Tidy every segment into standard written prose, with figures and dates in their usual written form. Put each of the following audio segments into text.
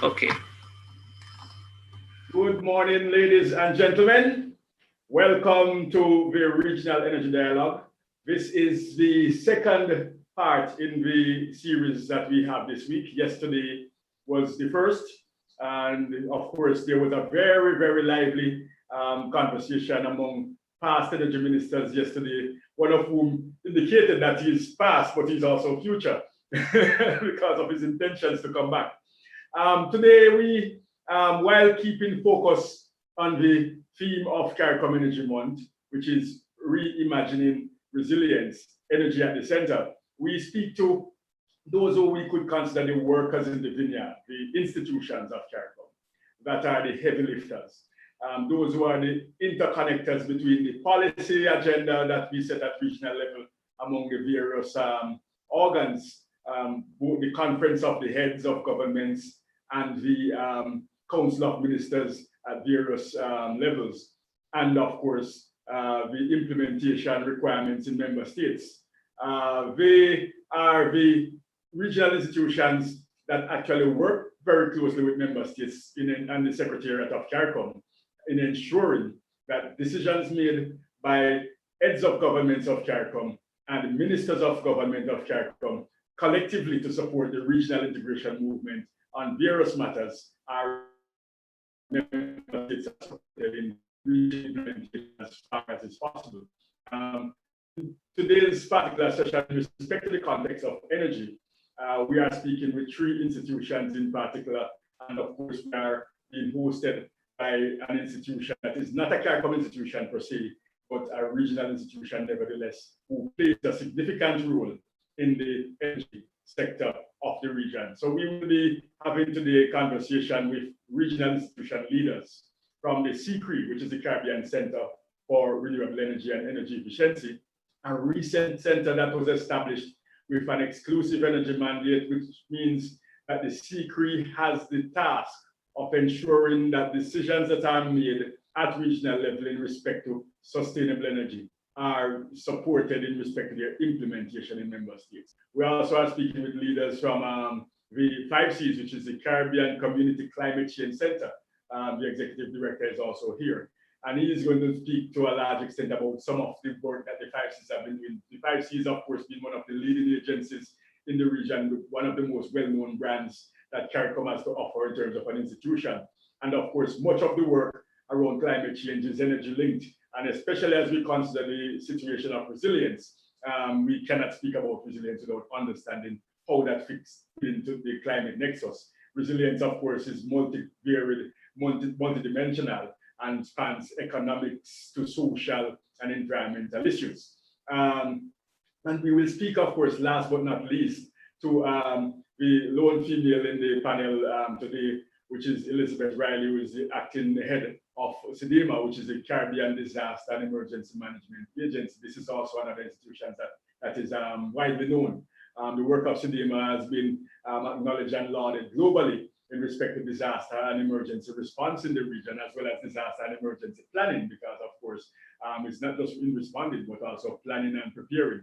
Okay. Good morning, ladies and gentlemen. Welcome to the Regional Energy Dialogue. This is the second part in the series that we have this week. Yesterday was the first, and of course, there was a very, very lively conversation among past energy ministers yesterday, one of whom indicated that he's past, but he's also future because of his intentions to come back. Today, while keeping focus on the theme of CARICOM Energy Month, which is reimagining resilience, energy at the center, we speak to those who we could consider the workers in the vineyard, the institutions of CARICOM, that are the heavy lifters, those who are the interconnectors between the policy agenda that we set at regional level among the various organs, both the Conference of the Heads of Governments and the Council of Ministers at various levels, and of course, the implementation requirements in member states. They are the regional institutions that actually work very closely with member states and the Secretariat of CARICOM in ensuring that decisions made by heads of governments of CARICOM and ministers of government of CARICOM collectively to support the regional integration movement on various matters are member states are supported in implementation as far as is possible. Today's particular session, with respect to the context of energy, we are speaking with three institutions in particular, and of course, we are being hosted by an institution that is not a CARICOM institution per se, but a regional institution nevertheless, who plays a significant role in the energy sector of the region. So we will be having today a conversation with regional institution leaders from the CCRE, which is the Caribbean Center for Renewable Energy and Energy Efficiency, a recent center that was established with an exclusive energy mandate, which means that the CCRE has the task of ensuring that decisions that are made at regional level in respect to sustainable energy are supported in respect to their implementation in member states. We also are speaking with leaders from the 5Cs, which is the Caribbean Community Climate Change Center. The executive director is also here. And he is going to speak to a large extent about some of the work that the 5Cs have been doing. The 5Cs, of course, being one of the leading agencies in the region, with one of the most well-known brands that CARICOM has to offer in terms of an institution. And of course, much of the work around climate change is energy linked. And especially as we consider the situation of resilience, we cannot speak about resilience without understanding how that fits into the climate nexus. Resilience, of course, is multivariate, multidimensional, and spans economics to social and environmental issues. And we will speak, of course, last but not least, to the lone female in the panel today, which is Elizabeth Riley, who is the acting head of CDEMA, which is the Caribbean Disaster and Emergency Management Agency. This is also another institution that is widely known. The work of CDEMA has been acknowledged and lauded globally in respect to disaster and emergency response in the region, as well as disaster and emergency planning, because of course, it's not just in responding, but also planning and preparing.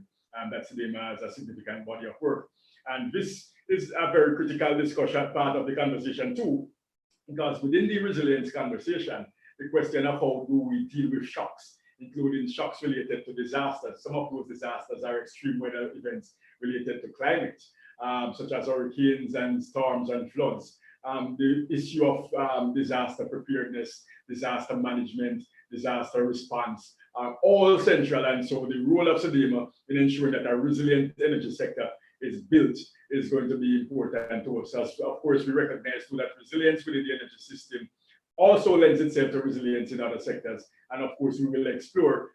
That CDEMA has a significant body of work. And this is a very critical discussion part of the conversation too, because within the resilience conversation, the question of how do we deal with shocks, including shocks related to disasters. Some of those disasters are extreme weather events related to climate, such as hurricanes and storms and floods. The issue of disaster preparedness, disaster management, disaster response are all central. And so the role of CDEMA in ensuring that a resilient energy sector is built is going to be important to us. As of course, we recognize too that resilience within the energy system also lends itself to resilience in other sectors. And of course, we will explore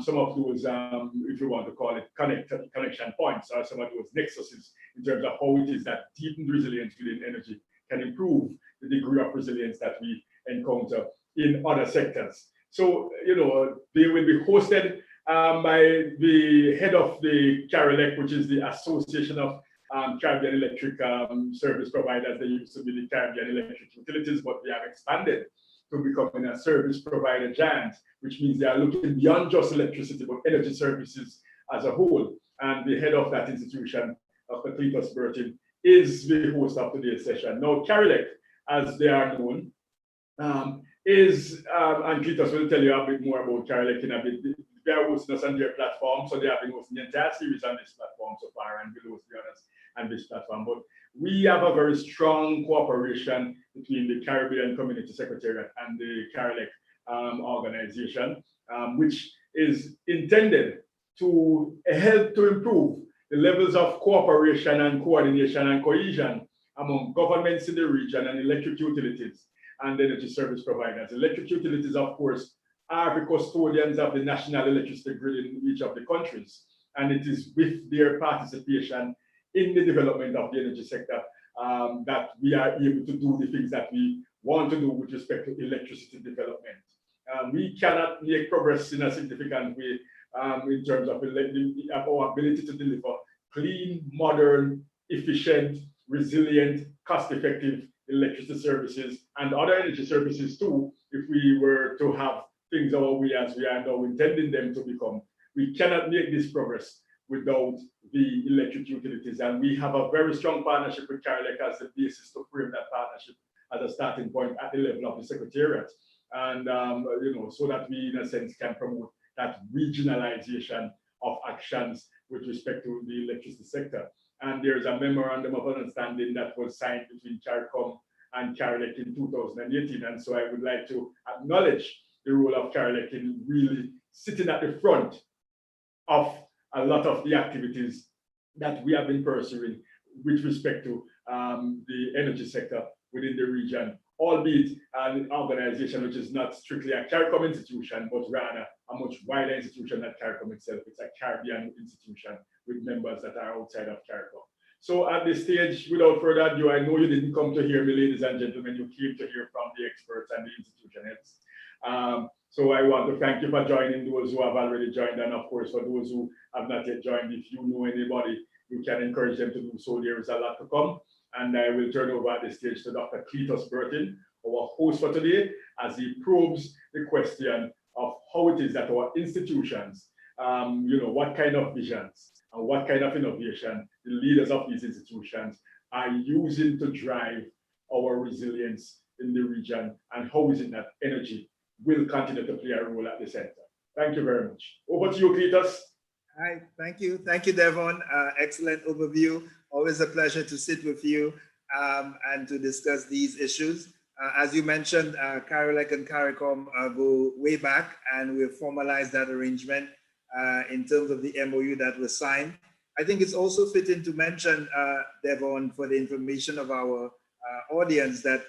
some of those, if you want to call it, connection points, or some of those nexuses in terms of how it is that deepened resilience within energy can improve the degree of resilience that we encounter in other sectors. So, you know, they will be hosted by the head of the CARILEC, which is the Association of Caribbean Electric Service Providers. They used to be the Caribbean Electric Utilities, but they have expanded to becoming a service provider giant, which means they are looking beyond just electricity, but energy services as a whole. And the head of that institution, Dr. Cletus Burton, is the host of today's session. Now, CARILEC as they are known, is, and Cletus will tell you a bit more about Carolec in a bit. They are hosting us on their platform, so they have been hosting the entire series on this platform so far, and will host the others on this platform. But we have a very strong cooperation between the Caribbean Community Secretariat and the Carolec organization, which is intended to help to improve the levels of cooperation and coordination and cohesion among governments in the region and electric utilities and energy service providers. Electric utilities, of course, are the custodians of the national electricity grid in each of the countries. And it is with their participation in the development of the energy sector that we are able to do the things that we want to do with respect to electricity development. We cannot make progress in a significant way in terms of our ability to deliver clean, modern, efficient, resilient, cost-effective electricity services and other energy services too, if we were to have things our way as we are now intending them to become. We cannot make this progress without the electric utilities, and we have a very strong partnership with Carolec as the basis to frame that partnership as a starting point at the level of the Secretariat, and so that we, in a sense, can promote that regionalization of actions with respect to the electricity sector. And there's a memorandum of understanding that was signed between CARICOM and Carolec in 2018. And so I would like to acknowledge the role of Carolec in really sitting at the front of a lot of the activities that we have been pursuing with respect to the energy sector within the region, albeit an organization which is not strictly a CARICOM institution, but rather a much wider institution than CARICOM itself. It's a Caribbean institution with members that are outside of CARICOM. So at this stage, without further ado, I know you didn't come to hear me, ladies and gentlemen, you came to hear from the experts and the institution heads. So I want to thank you for joining, those who have already joined, and of course, for those who have not yet joined, if you know anybody, you can encourage them to do so. There is a lot to come. And I will turn over at this stage to Dr. Cletus Burton, our host for today, as he probes the question of how it is that our institutions, what kind of visions and what kind of innovation the leaders of these institutions are using to drive our resilience in the region, and how is it that energy will continue to play a role at the center. Thank you very much. Over to you, Cletus. Hi, thank you. Thank you, Devon. Excellent overview. Always a pleasure to sit with you and to discuss these issues. As you mentioned, Carolec and CARICOM go way back, and we've formalized that arrangement in terms of the MOU that was signed. I think it's also fitting to mention, Devon, for the information of our audience, that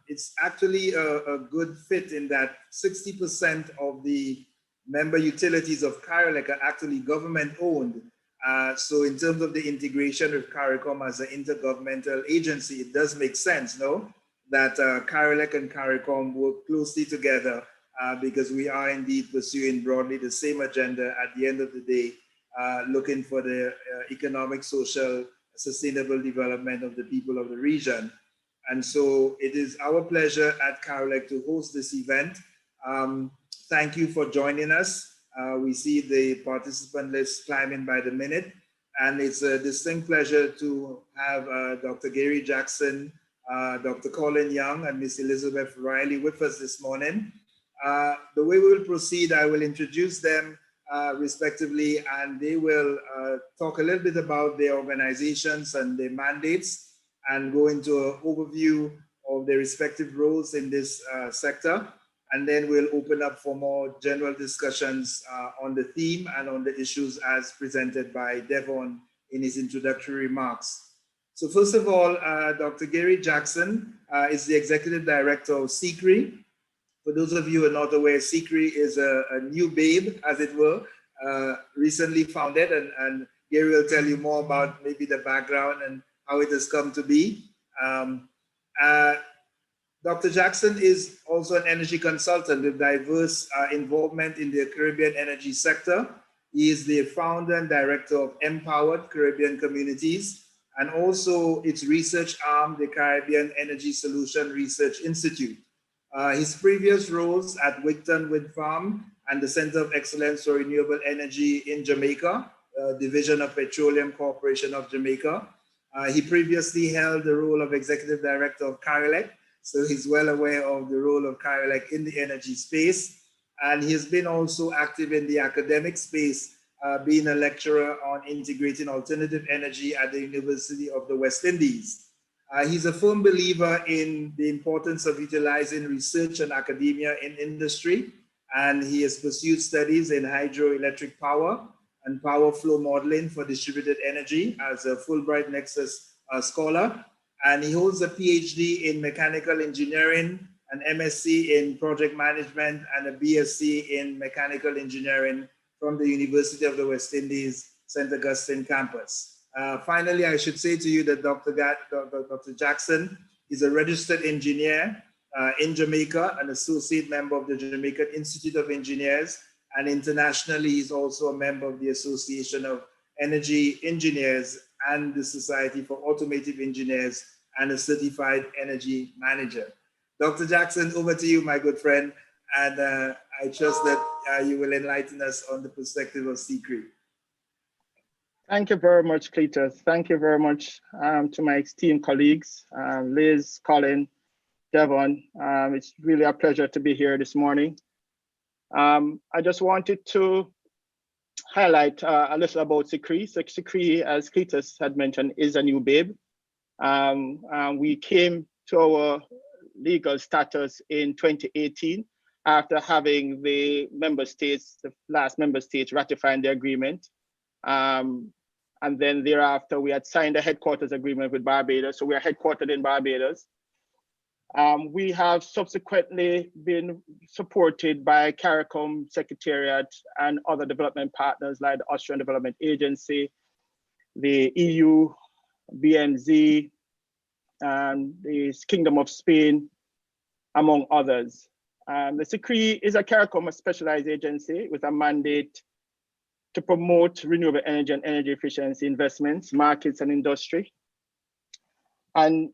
it's actually a good fit in that 60% of the member utilities of Carolec are actually government-owned. So in terms of the integration with CARICOM as an intergovernmental agency, it does make sense, no? That Carolec and CARICOM work closely together because we are indeed pursuing broadly the same agenda at the end of the day, looking for the economic, social, sustainable development of the people of the region. And so it is our pleasure at Carolec to host this event. Thank you for joining us. We see the participant list climbing by the minute, and it's a distinct pleasure to have Dr. Gary Jackson, Dr. Colin Young, and Ms. Elizabeth Riley with us this morning. The way we will proceed, I will introduce them respectively, and they will talk a little bit about their organizations and their mandates, and go into an overview of their respective roles in this sector. And then we'll open up for more general discussions on the theme and on the issues as presented by Devon in his introductory remarks. So first of all, Dr. Gary Jackson is the Executive Director of CCRI. For those of you who are not aware, CCRI is a new babe, as it were, recently founded, and Gary will tell you more about maybe the background and how it has come to be. Dr. Jackson is also an energy consultant with diverse involvement in the Caribbean energy sector. He is the founder and director of Empowered Caribbean Communities, and also its research arm, the Caribbean Energy Solution Research Institute. His previous roles at Wigton Wind Farm and the Center of Excellence for Renewable Energy in Jamaica, Division of Petroleum Corporation of Jamaica, He previously held the role of Executive Director of Carilec, so he's well aware of the role of Carilec in the energy space. And he has been also active in the academic space, being a lecturer on integrating alternative energy at the University of the West Indies. He's a firm believer in the importance of utilizing research and academia in industry, and he has pursued studies in hydroelectric power and power flow modeling for distributed energy as a Fulbright Nexus scholar. And he holds a PhD in mechanical engineering, an MSc in project management, and a BSc in mechanical engineering from the University of the West Indies, St. Augustine campus. Finally, I should say to you that Dr. Jackson is a registered engineer in Jamaica, an associate member of the Jamaican Institute of Engineers, and internationally, he's also a member of the Association of Energy Engineers and the Society for Automotive Engineers, and a certified energy manager. Dr. Jackson, over to you, my good friend, and I trust that you will enlighten us on the perspective of CCRE. Thank you very much, Cletus. Thank you very much to my esteemed colleagues, Liz, Colin, Devon. It's really a pleasure to be here this morning. I just wanted to highlight a little about CCRE. So CCRE, as Cletus had mentioned, is a new babe. We came to our legal status in 2018 after having the member states, the last member states ratifying the agreement. And then thereafter, we had signed a headquarters agreement with Barbados. So we are headquartered in Barbados. We have subsequently been supported by CARICOM Secretariat and other development partners like the Austrian Development Agency, the EU, BMZ, and the Kingdom of Spain, among others. The CCRE is a CARICOM specialized agency with a mandate to promote renewable energy and energy efficiency investments, markets, and industry. And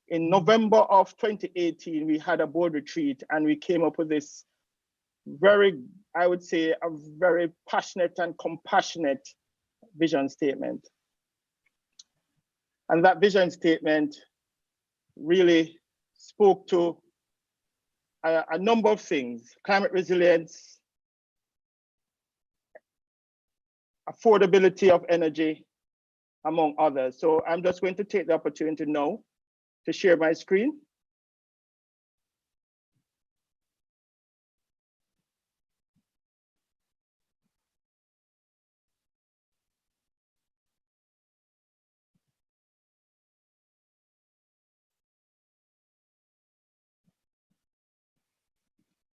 in November of 2018, we had a board retreat and we came up with this very, I would say, a very passionate and compassionate vision statement. And that vision statement really spoke to a number of things: climate resilience, affordability of energy, among others. So I'm just going to take the opportunity now to share my screen.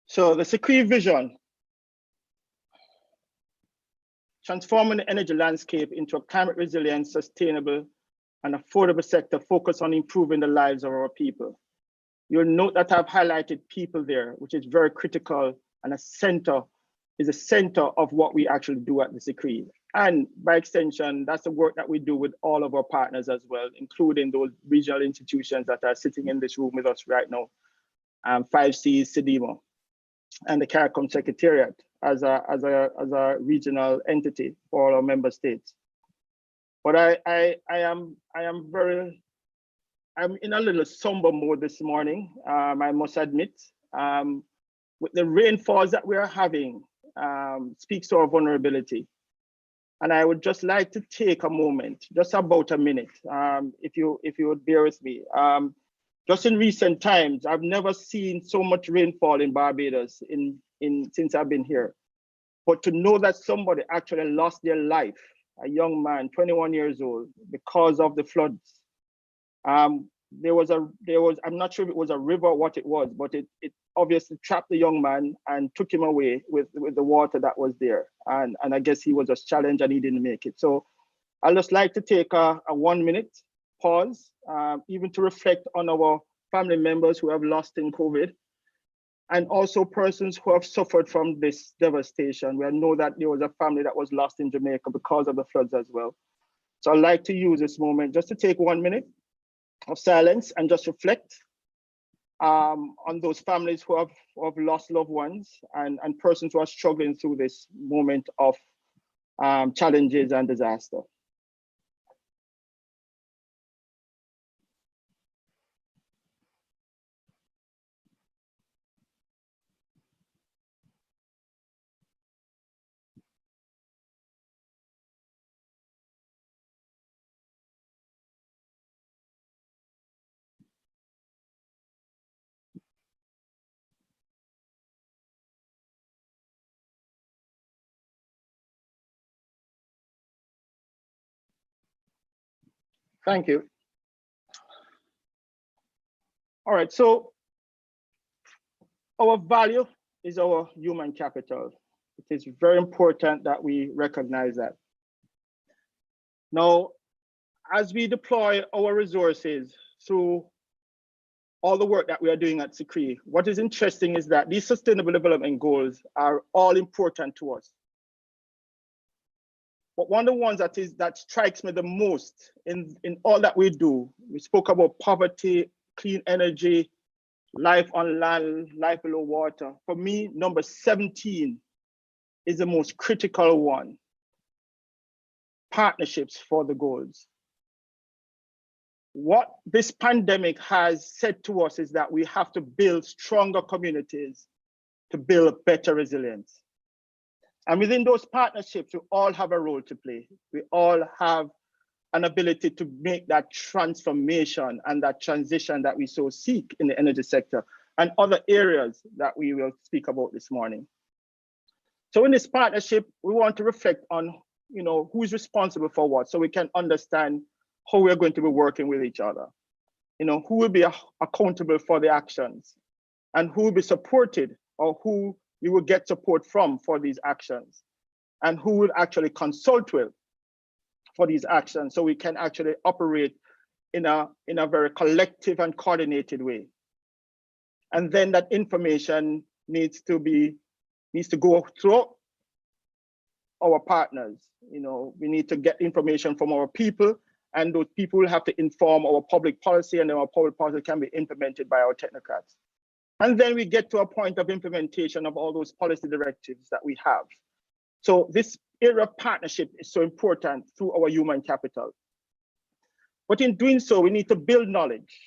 So the CCRE vision: transforming the energy landscape into a climate resilient, sustainable, and affordable sector focused on improving the lives of our people. You'll note that I've highlighted people there, which is very critical and a center of what we actually do at the CCRE. And by extension, that's the work that we do with all of our partners as well, including those regional institutions that are sitting in this room with us right now, 5Cs, CDEMA, and the CARICOM Secretariat as a regional entity for our member states. But I'm in a little somber mode this morning, I must admit. With the rainfalls that we are having, speaks to our vulnerability. And I would just like to take a moment, just about a minute, if you would bear with me. Just in recent times, I've never seen so much rainfall in Barbados since I've been here. But to know that somebody actually lost their life, a young man, 21 years old, because of the floods. I'm not sure if it was a river or what it was, but it obviously trapped the young man and took him away with the water that was there. And I guess he was just challenged and he didn't make it. So I'd just like to take a 1 minute pause, even to reflect on our family members who have lost in COVID, and also persons who have suffered from this devastation. We know that there was a family that was lost in Jamaica because of the floods as well. So I'd like to use this moment just to take 1 minute of silence and just reflect on those families who have lost loved ones and persons who are struggling through this moment of challenges and disaster. Thank you. All right, so our value is our human capital. It is very important that we recognize that. Now, as we deploy our resources through all the work that we are doing at CSEF, what is interesting is that these sustainable development goals are all important to us. But one of the ones that strikes me the most in all that we do, we spoke about poverty, clean energy, life on land, life below water. For me, number 17 is the most critical one. Partnerships for the goals. What this pandemic has said to us is that we have to build stronger communities to build better resilience. And within those partnerships, we all have a role to play. We all have an ability to make that transformation and that transition that we so seek in the energy sector and other areas that we will speak about this morning. So in this partnership, we want to reflect on, who is responsible for what, so we can understand how we're going to be working with each other. Who will be accountable for the actions and who will be supported, or who you will get support from for these actions, and who will actually consult with for these actions, so we can actually operate in a very collective and coordinated way. And then that information needs to go through our partners. We need to get information from our people, and those people will have to inform our public policy, and then our public policy can be implemented by our technocrats. And then we get to a point of implementation of all those policy directives that we have. So this area of partnership is so important through our human capital. But in doing so, we need to build knowledge.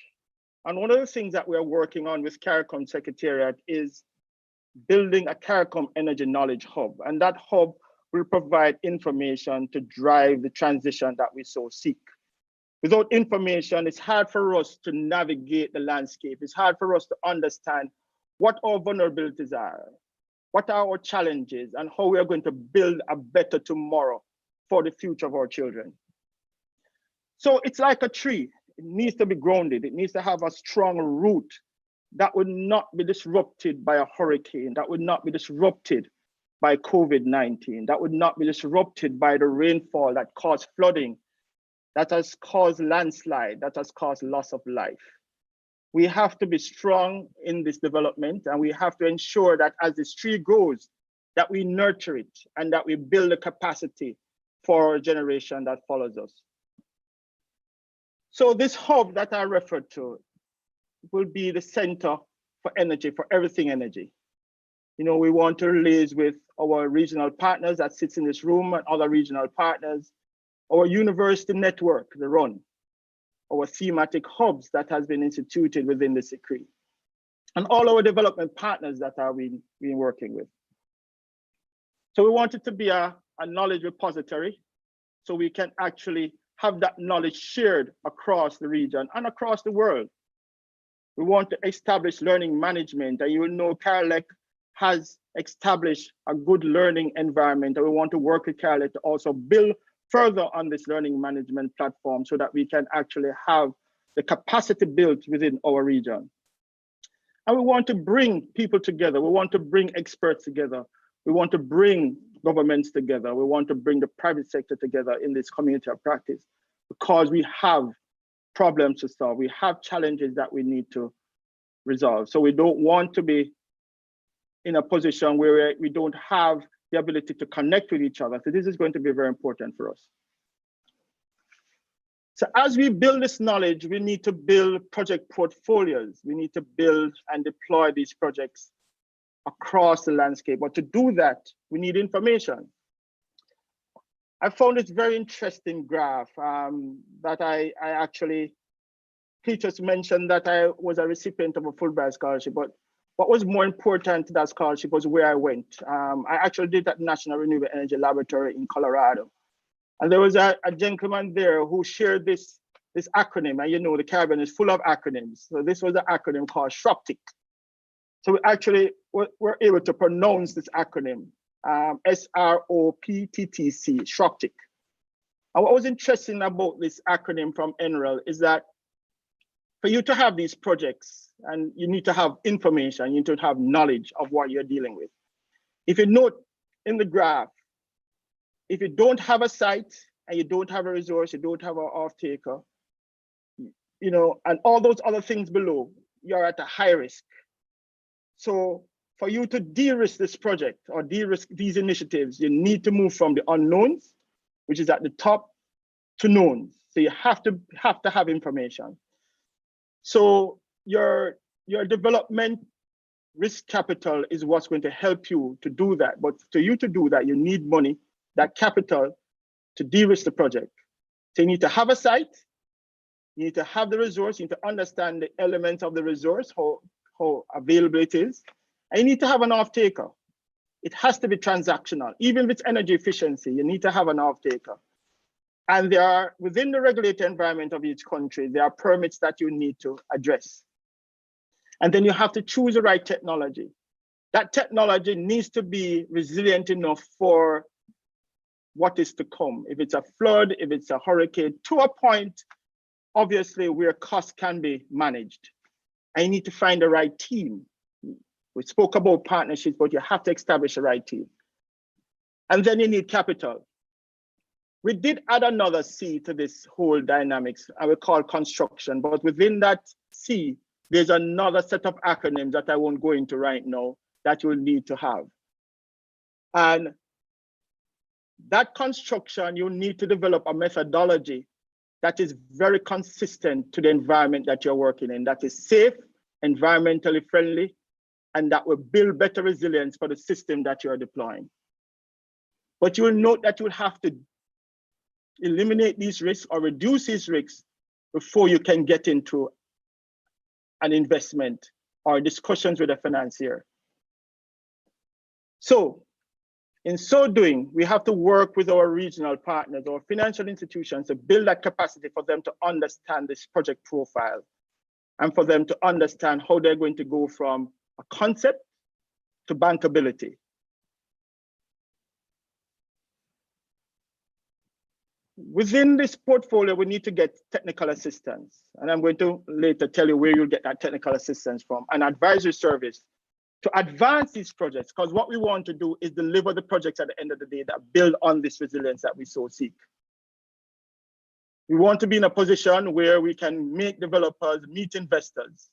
And one of the things that we are working on with CARICOM Secretariat is building a CARICOM Energy Knowledge Hub. And that hub will provide information to drive the transition that we so seek. Without information, it's hard for us to navigate the landscape. It's hard for us to understand what our vulnerabilities are, what are our challenges, and how we are going to build a better tomorrow for the future of our children. So it's like a tree. It needs to be grounded. It needs to have a strong root that would not be disrupted by a hurricane, that would not be disrupted by COVID-19, that would not be disrupted by the rainfall that caused flooding, that has caused landslide, that has caused loss of life. We have to be strong in this development, and we have to ensure that as this tree grows, that we nurture it and that we build a capacity for a generation that follows us. So this hub that I referred to will be the center for energy, for everything energy. We want to liaise with our regional partners that sits in this room and other regional partners, our university network, the RUN, our thematic hubs that has been instituted within the CSEF, and all our development partners that we've been working with. So we want it to be a knowledge repository, so we can actually have that knowledge shared across the region and across the world. We want to establish learning management, and you will know CARILEC has established a good learning environment, and we want to work with CARILEC to also build further on this learning management platform so that we can actually have the capacity built within our region. And we want to bring people together. We want to bring experts together. We want to bring governments together. We want to bring the private sector together in this community of practice, because we have problems to solve. We have challenges that we need to resolve. So we don't want to be in a position where we don't have the ability to connect with each other. So this is going to be very important for us. So as we build this knowledge, we need to build project portfolios. We need to build and deploy these projects across the landscape. But to do that, we need information. I found this very interesting graph that I actually, Peter's mentioned that I was a recipient of a Fulbright scholarship, but what was more important to that scholarship was where I went. I actually did at National Renewable Energy Laboratory in Colorado. And there was a gentleman there who shared this acronym, and the Caribbean is full of acronyms. So this was an acronym called SHROPTIC. So we actually were able to pronounce this acronym, SROPTTC, SHROPTIC. And what was interesting about this acronym from NREL is that for you to have these projects, and you need to have information, you need to have knowledge of what you're dealing with. If you note in the graph, if you don't have a site and you don't have a resource, you don't have an off-taker, you know, and all those other things below, you're at a high risk. So for you to de-risk this project or de-risk these initiatives, you need to move from the unknowns, which is at the top, to knowns. So you have to have information. So your development risk capital is what's going to help you to do that. But for you to do that, you need money, that capital, to de-risk the project. So you need to have a site, you need to have the resource, you need to understand the elements of the resource, how available it is, and you need to have an off-taker. It has to be transactional. Even with energy efficiency, you need to have an off-taker. And there are, within the regulated environment of each country, there are permits that you need to address. And then you have to choose the right technology. That technology needs to be resilient enough for what is to come. If it's a flood, if it's a hurricane, to a point, obviously, where costs can be managed. And you need to find the right team. We spoke about partnerships, but you have to establish the right team. And then you need capital. We did add another C to this whole dynamics, I will call construction, but within that C, there's another set of acronyms that I won't go into right now that you'll need to have. And that construction, you need to develop a methodology that is very consistent to the environment that you're working in, that is safe, environmentally friendly, and that will build better resilience for the system that you're deploying. But you will note that you'll have to eliminate these risks or reduce these risks before you can get into an investment or discussions with a financier. So in so doing, we have to work with our regional partners or financial institutions to build that capacity for them to understand this project profile and for them to understand how they're going to go from a concept to bankability. Within this portfolio, we need to get technical assistance. And I'm going to later tell you where you'll get that technical assistance from, an advisory service to advance these projects, because what we want to do is deliver the projects at the end of the day that build on this resilience that we so seek. We want to be in a position where we can make developers meet investors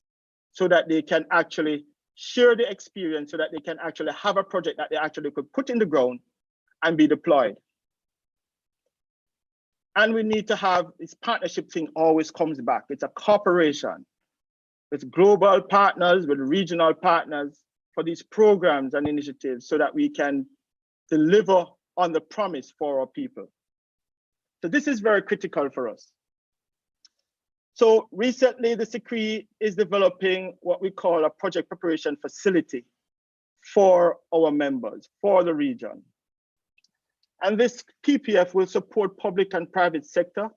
so that they can actually share the experience, so that they can actually have a project that they actually could put in the ground and be deployed. And we need to have this partnership thing always comes back. It's a cooperation with global partners, with regional partners for these programs and initiatives so that we can deliver on the promise for our people. So this is very critical for us. So recently, the CSEF is developing what we call a project preparation facility for our members, for the region. And this PPF will support public and private sector,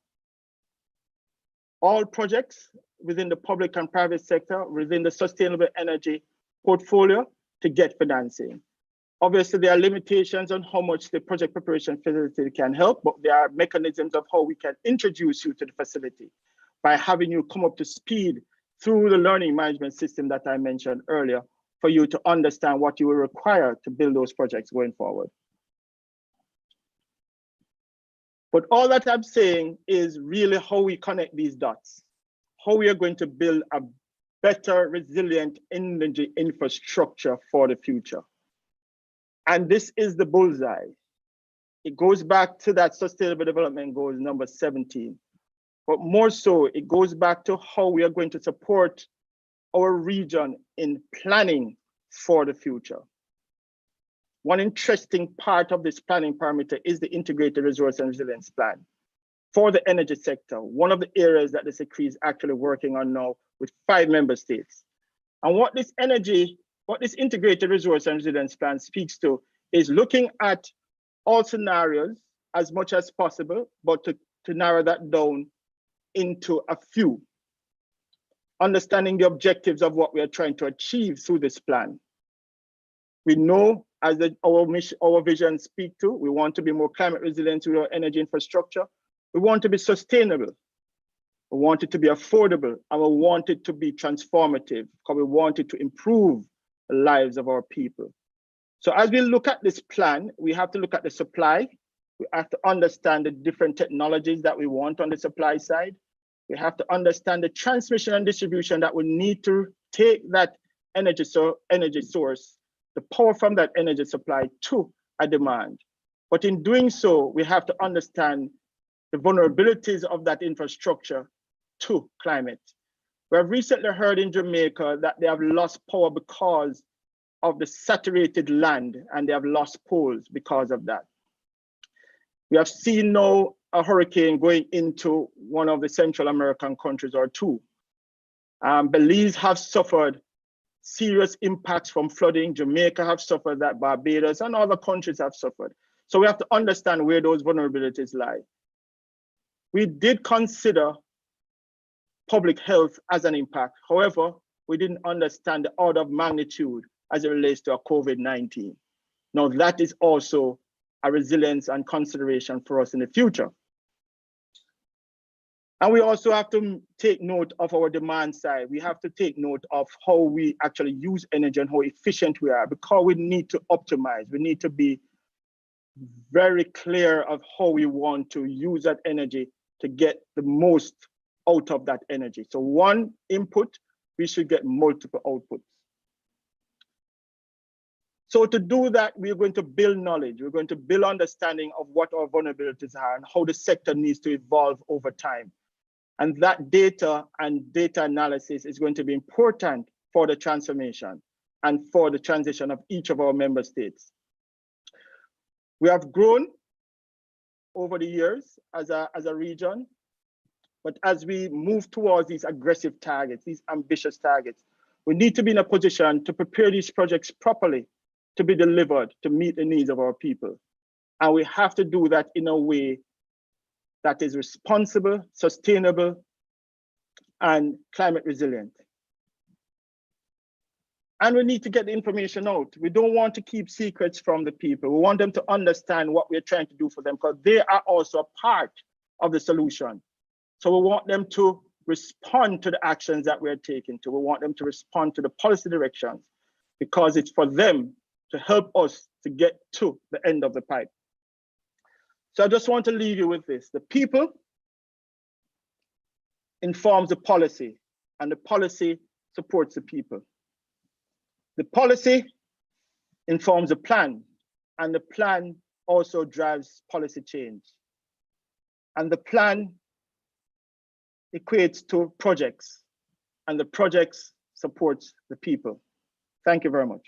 all projects within the public and private sector, within the sustainable energy portfolio to get financing. Obviously, there are limitations on how much the project preparation facility can help, but there are mechanisms of how we can introduce you to the facility by having you come up to speed through the learning management system that I mentioned earlier for you to understand what you will require to build those projects going forward. But all that I'm saying is really how we connect these dots, how we are going to build a better, resilient energy infrastructure for the future. And this is the bullseye. It goes back to that Sustainable Development Goals number 17. But more so, it goes back to how we are going to support our region in planning for the future. One interesting part of this planning parameter is the Integrated Resource and Resilience Plan for the energy sector, one of the areas that the CSEF is actually working on now with 5 member states. And what this Integrated Resource and Resilience Plan speaks to is looking at all scenarios as much as possible, but to narrow that down into a few, understanding the objectives of what we are trying to achieve through this plan. We know, as our vision speak to, we want to be more climate resilient through our energy infrastructure. We want to be sustainable. We want it to be affordable, and we want it to be transformative because we want it to improve the lives of our people. So as we look at this plan, we have to look at the supply. We have to understand the different technologies that we want on the supply side. We have to understand the transmission and distribution that we need to take that energy source, the power from that energy supply to a demand. But in doing so, we have to understand the vulnerabilities of that infrastructure to climate. We have recently heard in Jamaica that they have lost power because of the saturated land, and they have lost poles because of that. We have seen now a hurricane going into one of the Central American countries or two. Belize have suffered serious impacts from flooding. Jamaica have suffered that, Barbados and other countries have suffered. So we have to understand where those vulnerabilities lie. We did consider public health as an impact. However, we didn't understand the order of magnitude as it relates to a COVID-19. Now that is also a resilience and consideration for us in the future. And we also have to take note of our demand side. We have to take note of how we actually use energy and how efficient we are, because we need to optimize. We need to be very clear of how we want to use that energy to get the most out of that energy. So one input, we should get multiple outputs. So to do that, we're going to build knowledge. We're going to build understanding of what our vulnerabilities are and how the sector needs to evolve over time. And that data and data analysis is going to be important for the transformation and for the transition of each of our member states. We have grown over the years as a region, but as we move towards these aggressive targets, these ambitious targets, we need to be in a position to prepare these projects properly to be delivered to meet the needs of our people. And we have to do that in a way that is responsible, sustainable, and climate resilient. And we need to get the information out. We don't want to keep secrets from the people. We want them to understand what we're trying to do for them, because they are also a part of the solution. So we want them to respond to the actions that we're taking. We want them to respond to the policy directions, because it's for them to help us to get to the end of the pipe. So I just want to leave you with this. The people informs the policy, and the policy supports the people. The policy informs the plan, and the plan also drives policy change. And the plan equates to projects, and the projects supports the people. Thank you very much.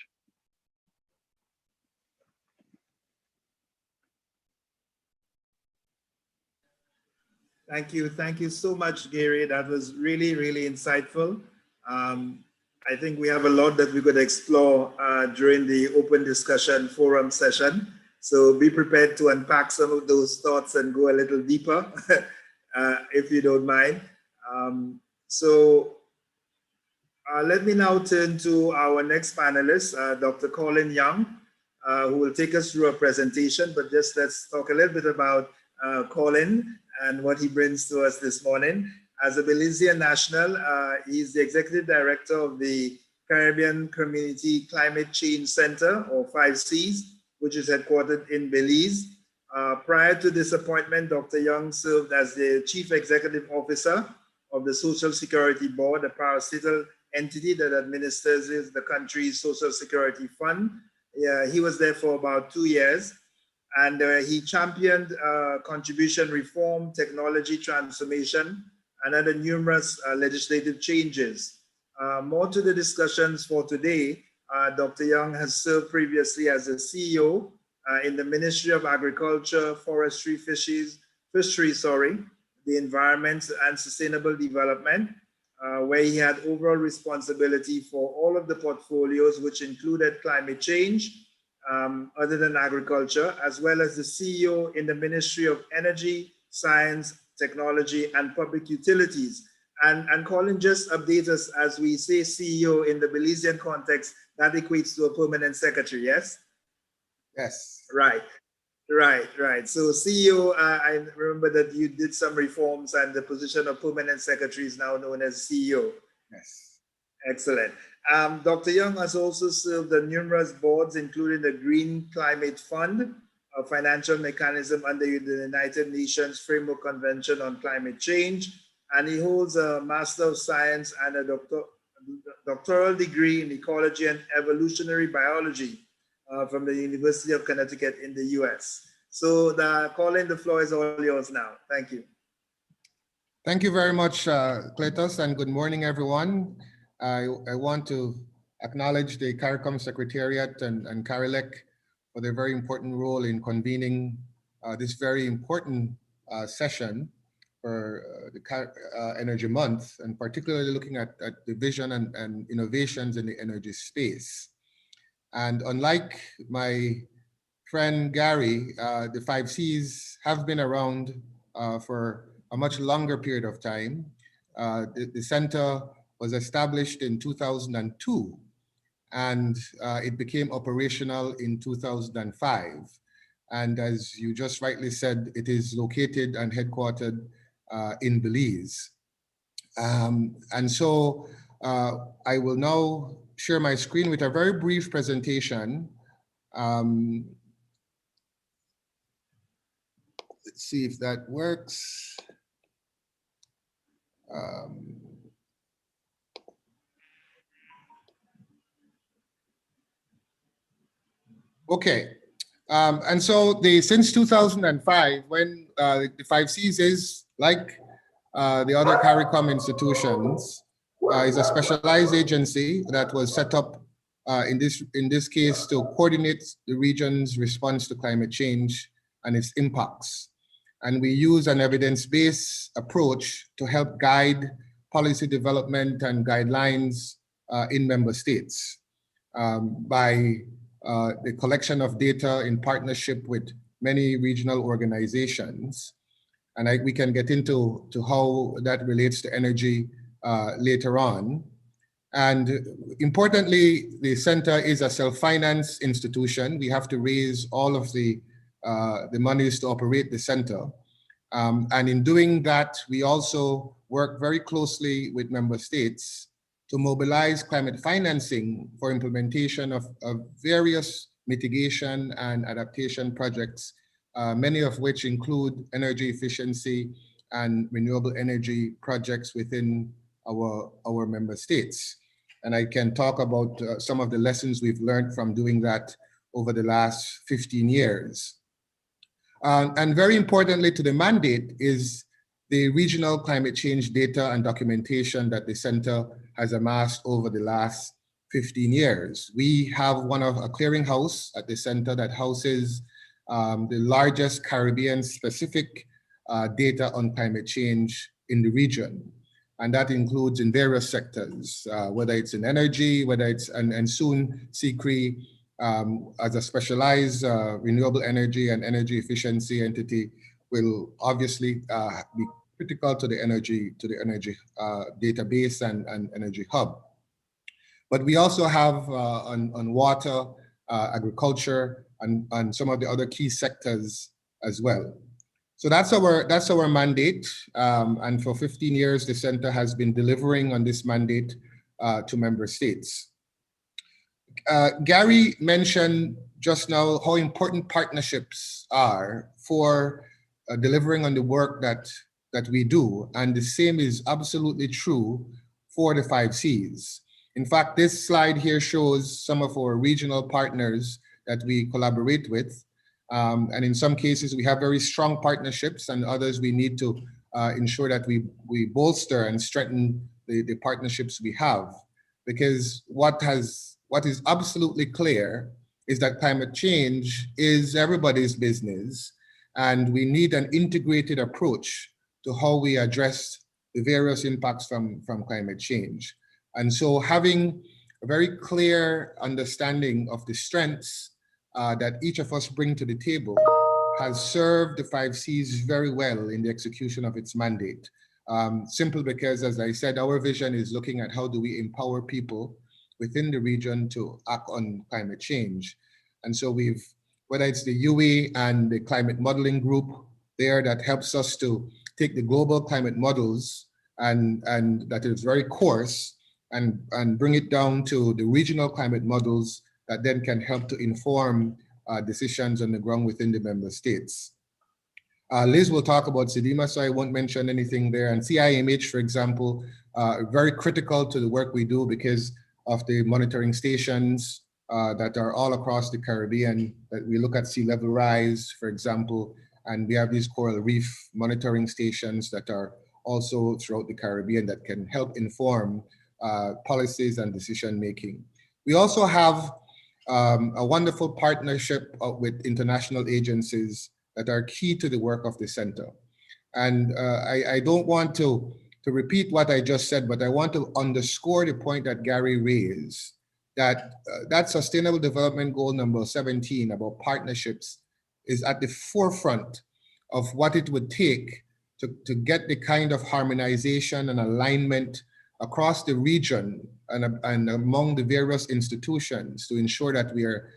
Thank you so much, Gary. That was really, really insightful. I think we have a lot that we could explore during the open discussion forum session. So be prepared to unpack some of those thoughts and go a little deeper, if you don't mind. Let me now turn to our next panelist, Dr. Colin Young, who will take us through a presentation, but just let's talk a little bit about Colin and what he brings to us this morning. As a Belizean national, he's the Executive Director of the Caribbean Community Climate Change Center, or 5Cs, which is headquartered in Belize. Prior to this appointment, Dr. Young served as the Chief Executive Officer of the Social Security Board, a parastatal entity that administers the country's Social Security Fund. He was there for about 2 years. And he championed contribution reform, technology transformation, and other numerous legislative changes. More to the discussions for today, Dr. Young has served previously as a CEO in the Ministry of Agriculture, Forestry, Fisheries, the Environment and Sustainable Development, where he had overall responsibility for all of the portfolios, which included climate change, other than agriculture, as well as the CEO in the Ministry of Energy, Science, Technology, and Public Utilities. And Colin, just update us, as we say CEO in the Belizean context, that equates to a permanent secretary, yes? Yes. Right. Right, right. So CEO, I remember that you did some reforms and the position of permanent secretary is now known as CEO. Yes. Excellent. Dr. Young has also served on numerous boards, including the Green Climate Fund, a financial mechanism under the United Nations Framework Convention on Climate Change, and he holds a Master of Science and a doctoral degree in Ecology and Evolutionary Biology from the University of Connecticut in the US. So, Colin, the floor is all yours now. Thank you. Thank you very much, Cletus, and good morning, everyone. I want to acknowledge the CARICOM Secretariat and CARILEC for their very important role in convening this very important session for the Energy Month, and particularly looking at the vision and innovations in the energy space. And unlike my friend Gary, the 5 Cs have been around for a much longer period of time. The center was established in 2002, and it became operational in 2005. And as you just rightly said, it is located and headquartered in Belize. And so I will now share my screen with a very brief presentation. Let's see if that works. Okay. And so since 2005, when the 5 Cs is, like the other CARICOM institutions, is a specialized agency that was set up in this case to coordinate the region's response to climate change and its impacts. And we use an evidence-based approach to help guide policy development and guidelines in member states by the collection of data in partnership with many regional organizations. And we can get into how that relates to energy later on. And importantly, the center is a self-finance institution. We have to raise all of the monies to operate the center. And in doing that, we also work very closely with member states to mobilize climate financing for implementation of various mitigation and adaptation projects, many of which include energy efficiency and renewable energy projects within our member states. And I can talk about some of the lessons we've learned from doing that over the last 15 years. And very importantly to the mandate is the regional climate change data and documentation that the center has amassed over the last 15 years. We have a clearinghouse at the center that houses the largest Caribbean-specific data on climate change in the region. And that includes in various sectors, whether it's in energy, whether it's, and soon CCRE as a specialized renewable energy and energy efficiency entity will obviously be critical to the energy database and energy hub. But we also have on water, agriculture, and some of the other key sectors as well. So that's our mandate. And for 15 years, the center has been delivering on this mandate to member states. Gary mentioned just now how important partnerships are for delivering on the work that we do. And the same is absolutely true for the 5 Cs. In fact, this slide here shows some of our regional partners that we collaborate with. And in some cases, we have very strong partnerships, and others we need to ensure that we bolster and strengthen the partnerships we have. Because what is absolutely clear is that climate change is everybody's business, and we need an integrated approach to how we address the various impacts from climate change. And so having a very clear understanding of the strengths that each of us bring to the table has served the 5 Cs very well in the execution of its mandate. Simply because, as I said, our vision is looking at how do we empower people within the region to act on climate change. And so we've whether it's the UE and the climate modeling group there that helps us to take the global climate models and that is very coarse and bring it down to the regional climate models that then can help to inform decisions on the ground within the member states. Liz will talk about CDEMA, so I won't mention anything there. And CIMH, for example, very critical to the work we do because of the monitoring stations that are all across the Caribbean, that we look at sea level rise, for example, and we have these coral reef monitoring stations that are also throughout the Caribbean that can help inform policies and decision making. We also have a wonderful partnership with international agencies that are key to the work of the center. And I don't want to repeat what I just said, but I want to underscore the point that Gary raised, that that Sustainable Development Goal number 17 about partnerships is at the forefront of what it would take to get the kind of harmonization and alignment across the region and among the various institutions to ensure that we are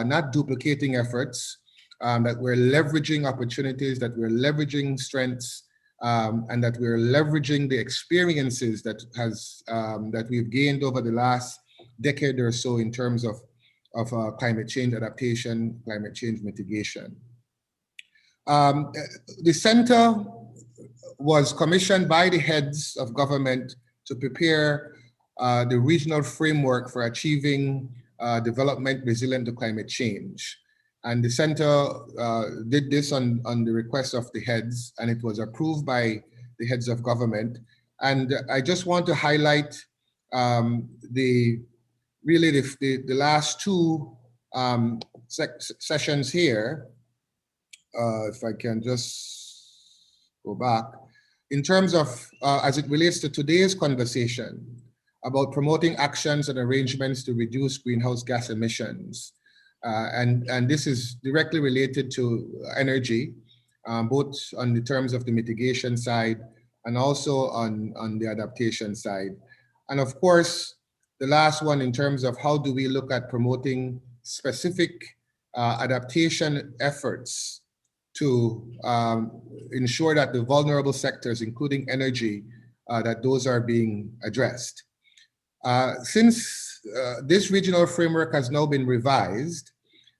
not duplicating efforts, that we're leveraging opportunities, that we're leveraging strengths, and that we're leveraging the experiences that we've gained over the last decade or so in terms of climate change adaptation, climate change mitigation. The center was commissioned by the heads of government to prepare the regional framework for achieving development resilient to climate change. And the center did this on the request of the heads, and it was approved by the heads of government. And I just want to highlight the last two sessions here. If I can just go back. In terms of, as it relates to today's conversation about promoting actions and arrangements to reduce greenhouse gas emissions. And this is directly related to energy, both on the terms of the mitigation side and also on the adaptation side. And of course, the last one in terms of how do we look at promoting specific adaptation efforts to ensure that the vulnerable sectors, including energy, that those are being addressed. Since this regional framework has now been revised,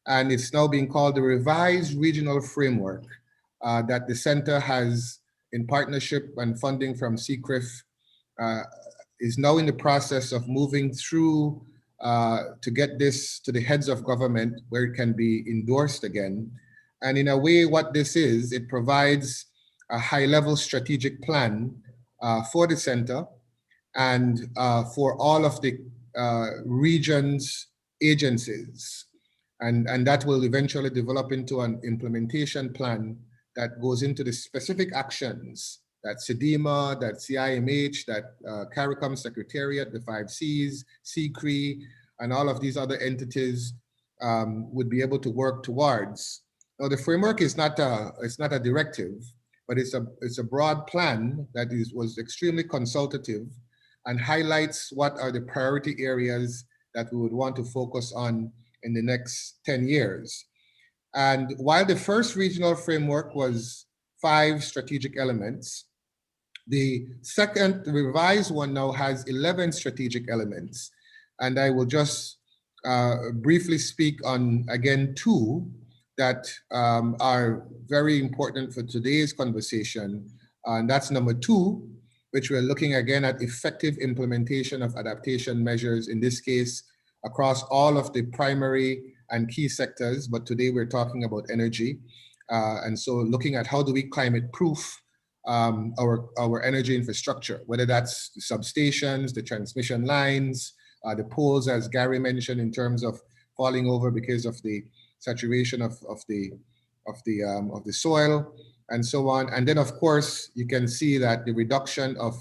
and it's now being called the Revised Regional Framework that the center has in partnership and funding from CSEF, is now in the process of moving through to get this to the heads of government where it can be endorsed again. And in a way, what this is, it provides a high-level strategic plan for the center and for all of the region's agencies. And that will eventually develop into an implementation plan that goes into the specific actions that CDEMA, that CIMH, that CARICOM Secretariat, the 5 Cs, CCRE, and all of these other entities would be able to work towards. Now, the framework is not a directive, but it's a broad plan that was extremely consultative and highlights what are the priority areas that we would want to focus on in the next 10 years. And while the first regional framework was 5 strategic elements, the second, the revised one now has 11 strategic elements. And I will just briefly speak on, again, 2 that are very important for today's conversation. And that's number 2, which we're looking again at effective implementation of adaptation measures, in this case, across all of the primary and key sectors, but today we're talking about energy. And so looking at how do we climate proof our energy infrastructure, whether that's the substations, the transmission lines, the poles, as Gary mentioned, in terms of falling over because of the saturation of the soil and so on. And then of course, you can see that the reduction of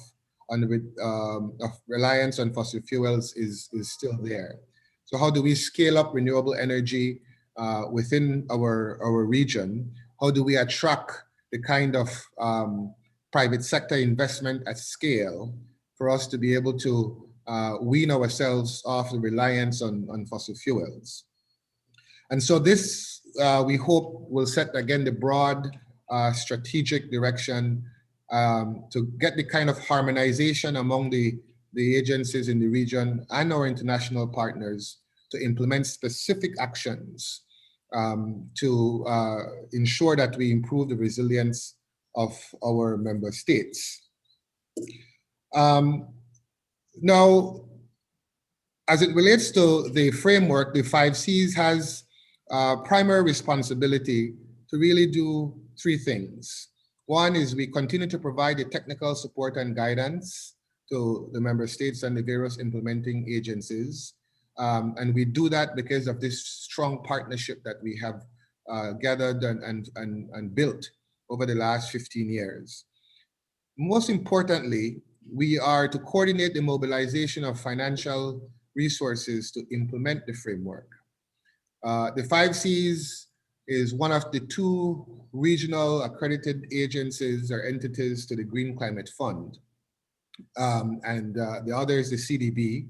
reliance on fossil fuels is still there. So how do we scale up renewable energy within our region? How do we attract the kind of private sector investment at scale for us to be able to wean ourselves off the reliance on fossil fuels? And so this, we hope, will set again the broad strategic direction to get the kind of harmonization among the agencies in the region and our international partners to implement specific actions to ensure that we improve the resilience of our member states. Now, as it relates to the framework, the 5Cs has primary responsibility to really do three things. One is we continue to provide the technical support and guidance to the member states and the various implementing agencies. And we do that because of this strong partnership that we have gathered and built over the last 15 years. Most importantly, we are to coordinate the mobilization of financial resources to implement the framework. The 5Cs is one of the two regional accredited agencies or entities to the Green Climate Fund. The other is the CDB.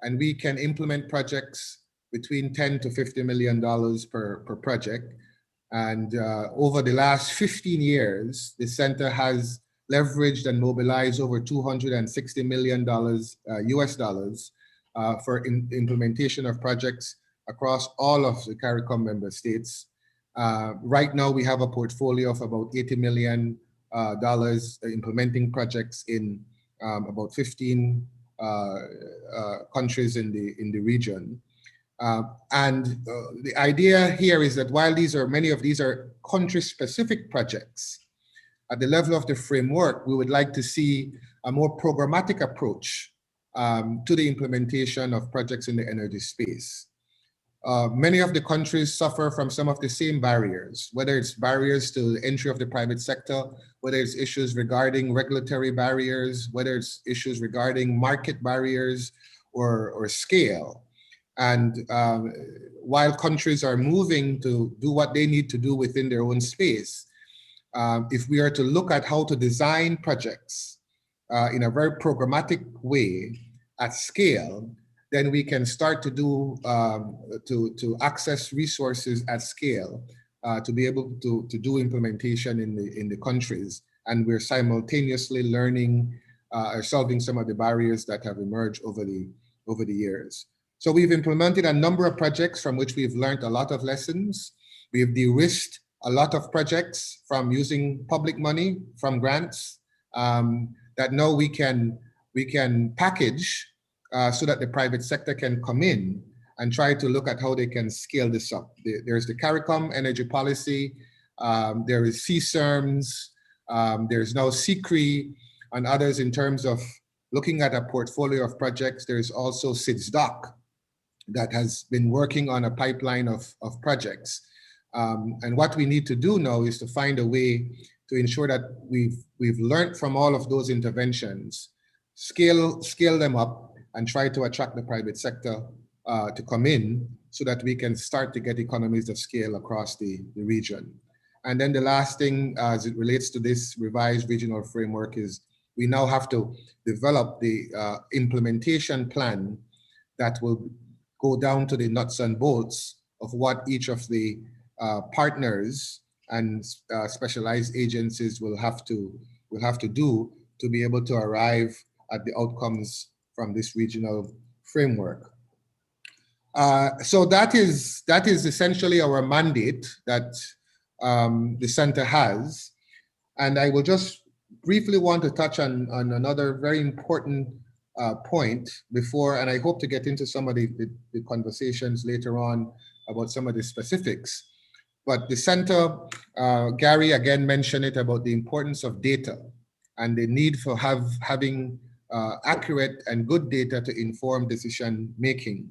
And we can implement projects between $10 to $50 million per project. And over the last 15 years, the center has leveraged and mobilized over $260 million US dollars for implementation of projects across all of the CARICOM member states. Right now, we have a portfolio of about $80 million implementing projects in about 15 countries in the region. The idea here is that while many of these are country-specific projects, at the level of the framework, we would like to see a more programmatic approach to the implementation of projects in the energy space. Many of the countries suffer from some of the same barriers, whether it's barriers to the entry of the private sector, whether it's issues regarding regulatory barriers, whether it's issues regarding market barriers or scale. And while countries are moving to do what they need to do within their own space, if we are to look at how to design projects in a very programmatic way at scale, then we can start to do to access resources at scale to be able to do implementation in the countries. And we're simultaneously learning or solving some of the barriers that have emerged over the years. So we've implemented a number of projects from which we've learned a lot of lessons. We've de-risked a lot of projects from using public money from grants that now we can package so that the private sector can come in and try to look at how they can scale this up. There's the CARICOM energy policy, there is CSERMs, there's now CCRE and others in terms of looking at a portfolio of projects. There's also SIDSDOC that has been working on a pipeline of projects. And what we need to do now is to find a way to ensure that we've learned from all of those interventions, scale them up, and try to attract the private sector to come in so that we can start to get economies of scale across the region. And then the last thing as it relates to this revised regional framework is we now have to develop the implementation plan that will go down to the nuts and bolts of what each of the partners and specialized agencies will have to do to be able to arrive at the outcomes from this regional framework. So that is essentially our mandate that the center has. And I will just briefly want to touch on another very important point before, and I hope to get into some of the conversations later on about some of the specifics. But the center, Gary again mentioned it about the importance of data and the need for having accurate and good data to inform decision making.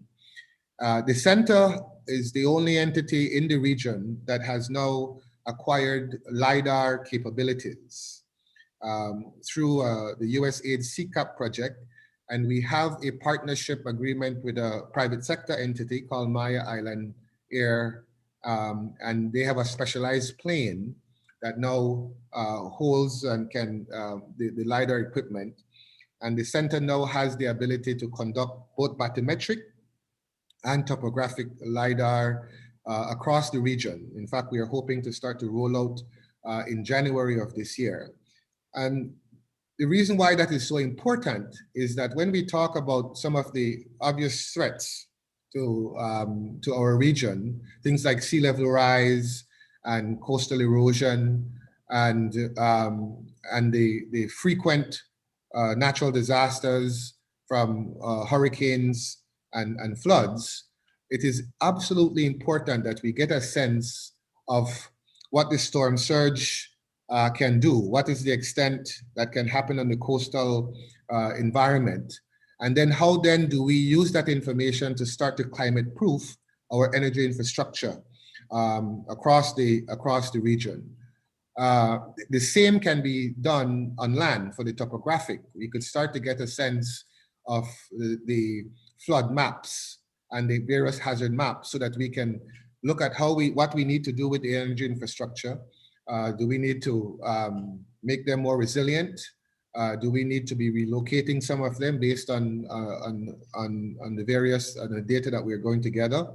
The center is the only entity in the region that has now acquired LiDAR capabilities through the USAID CCAP project. And we have a partnership agreement with a private sector entity called Maya Island Air. And they have a specialized plane that now holds and can the LiDAR equipment. And the center now has the ability to conduct both bathymetric and topographic LiDAR across the region. In fact, we are hoping to start to roll out in January of this year. And the reason why that is so important is that when we talk about some of the obvious threats to our region, things like sea level rise and coastal erosion and the frequent natural disasters from hurricanes and floods, it is absolutely important that we get a sense of what the storm surge can do, what is the extent that can happen on the coastal environment, and then how then do we use that information to start to climate proof our energy infrastructure across the region. The same can be done on land for the topographic. We could start to get a sense of the flood maps and the various hazard maps so that we can look at what we need to do with the energy infrastructure. Do we need to make them more resilient? Do we need to be relocating some of them based on the various the data that we're going to gather?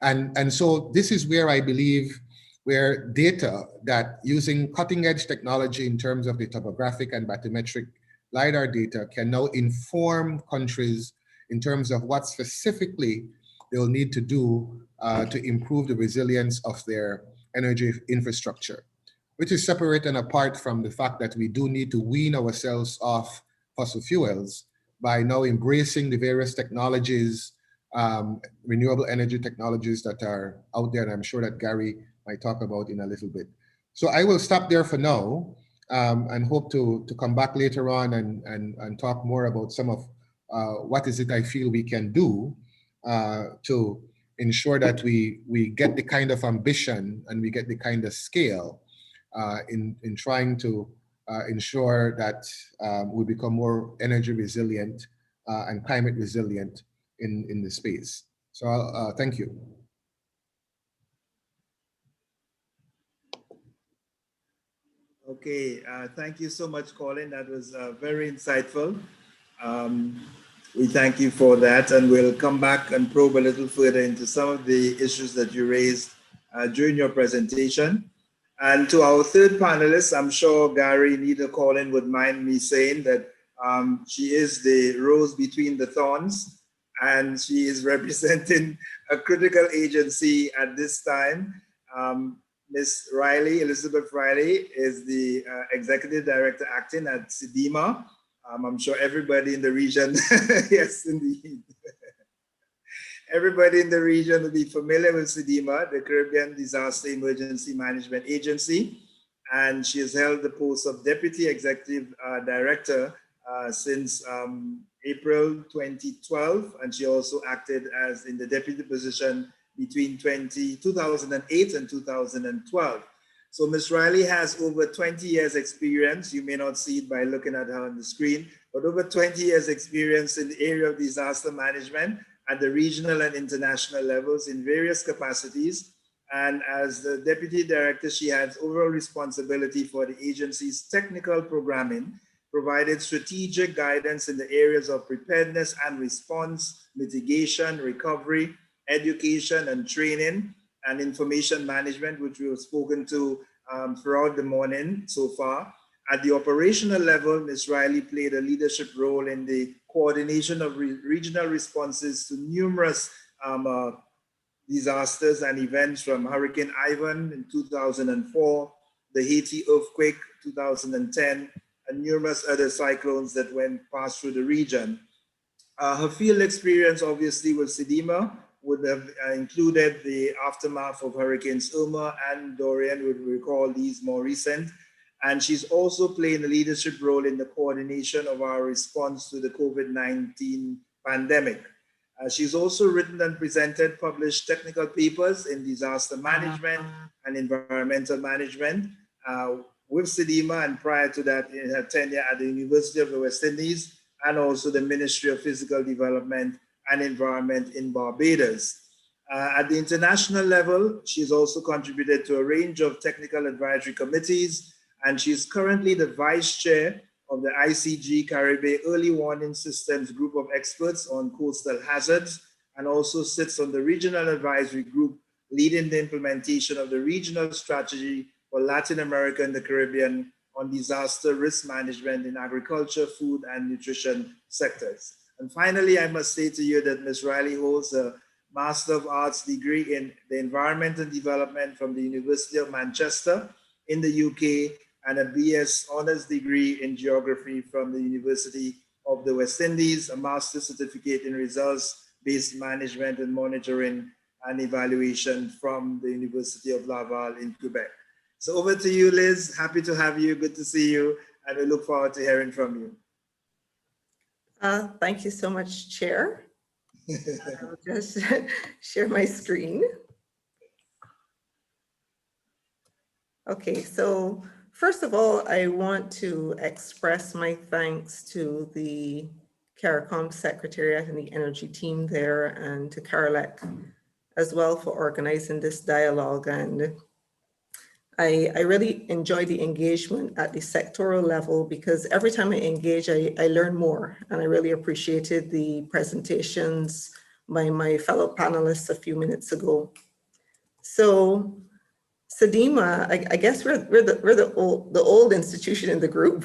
And so this is where I believe where data that using cutting edge technology in terms of the topographic and bathymetric LiDAR data can now inform countries in terms of what specifically they'll need to do to improve the resilience of their energy infrastructure, which is separate and apart from the fact that we do need to wean ourselves off fossil fuels by now embracing the various technologies, renewable energy technologies that are out there, and I'm sure that Gary might talk about in a little bit. So I will stop there for now and hope to come back later on and talk more about some of what is it I feel we can do to ensure that we get the kind of ambition and we get the kind of scale in trying to ensure that we become more energy resilient and climate resilient in the space. So thank you. Okay, thank you so much, Colin. That was very insightful. We thank you for that, and we'll come back and probe a little further into some of the issues that you raised during your presentation. And to our third panelist, I'm sure Gary, neither Colin would mind me saying that she is the rose between the thorns, and she is representing a critical agency at this time. Ms. Riley, Elizabeth Riley, is the Executive Director acting at CDEMA. I'm sure everybody in the region, yes, indeed. Everybody in the region will be familiar with CDEMA, the Caribbean Disaster Emergency Management Agency. And she has held the post of Deputy Executive Director since April 2012. And she also acted as in the deputy position between 2008 and 2012. So Ms. Riley has over 20 years experience. You may not see it by looking at her on the screen, but over 20 years experience in the area of disaster management at the regional and international levels in various capacities. And as the Deputy Director, she has overall responsibility for the agency's technical programming, provided strategic guidance in the areas of preparedness and response, mitigation, recovery, education and training, and information management, which we have spoken to throughout the morning so far. At the operational level, Ms. Riley played a leadership role in the coordination of regional responses to numerous disasters and events, from Hurricane Ivan in 2004, the Haiti earthquake 2010, and numerous other cyclones that passed through the region. Her field experience, obviously, with CDEMA would have included the aftermath of Hurricanes Irma and Dorian, would recall these more recent. And she's also playing a leadership role in the coordination of our response to the COVID-19 pandemic. She's also written and presented published technical papers in disaster management and environmental management with CDEMA, and prior to that in her tenure at the University of the West Indies and also the Ministry of Physical Development and Environment in Barbados. At the international level, she's also contributed to a range of technical advisory committees, and she's currently the Vice Chair of the ICG Caribbean Early Warning Systems Group of Experts on Coastal Hazards, and also sits on the Regional Advisory Group leading the implementation of the regional strategy for Latin America and the Caribbean on disaster risk management in agriculture, food, and nutrition sectors. And finally, I must say to you that Ms. Riley holds a Master of Arts degree in the Environment and Development from the University of Manchester in the UK, and a BS Honours degree in Geography from the University of the West Indies, a Master's Certificate in Results-Based Management and Monitoring and Evaluation from the University of Laval in Quebec. So over to you, Liz. Happy to have you. Good to see you. And we look forward to hearing from you. Thank you so much, Chair. I'll just share my screen. Okay, so first of all, I want to express my thanks to the CARICOM Secretariat and the Energy team there, and to Carolec as well for organizing this dialogue. And I really enjoy the engagement at the sectoral level, because every time I engage, I learn more. And I really appreciated the presentations by my fellow panelists a few minutes ago. So SEDEMA, I guess we're the old institution in the group.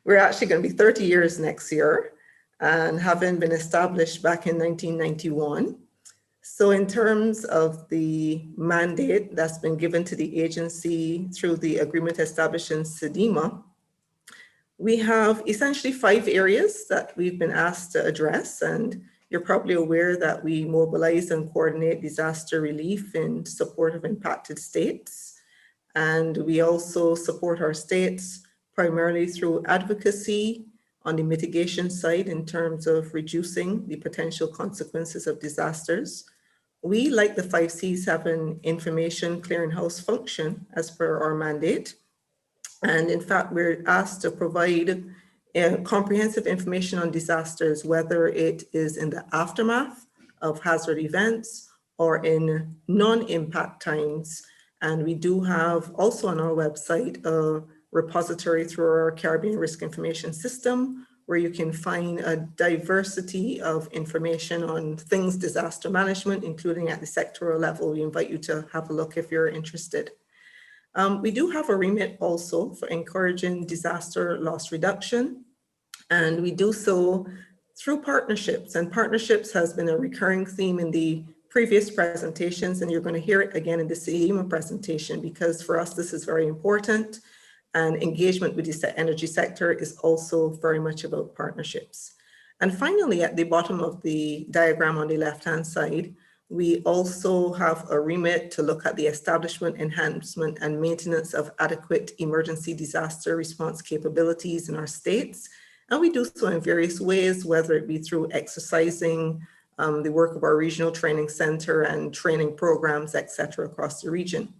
We're actually going to be 30 years next year, and having been established back in 1991. So in terms of the mandate that's been given to the agency through the agreement establishing SEDEMA, we have essentially 5 areas that we've been asked to address. And you're probably aware that we mobilize and coordinate disaster relief in support of impacted states. And we also support our states primarily through advocacy on the mitigation side in terms of reducing the potential consequences of disasters. We, like the 5 Cs, have an information clearinghouse function as per our mandate. And in fact, we're asked to provide comprehensive information on disasters, whether it is in the aftermath of hazard events or in non-impact times. And we do have also on our website a repository through our Caribbean Risk Information System, where you can find a diversity of information on things disaster management, including at the sectoral level. We invite you to have a look if you're interested. We do have a remit also for encouraging disaster loss reduction, and we do so through partnerships. And partnerships has been a recurring theme in the previous presentations, and you're going to hear it again in the SEDEMA presentation, because for us this is very important. And engagement with the energy sector is also very much about partnerships. And finally, at the bottom of the diagram on the left-hand side, we also have a remit to look at the establishment, enhancement, and maintenance of adequate emergency disaster response capabilities in our states. And we do so in various ways, whether it be through exercising the work of our regional training center and training programs, et cetera, across the region.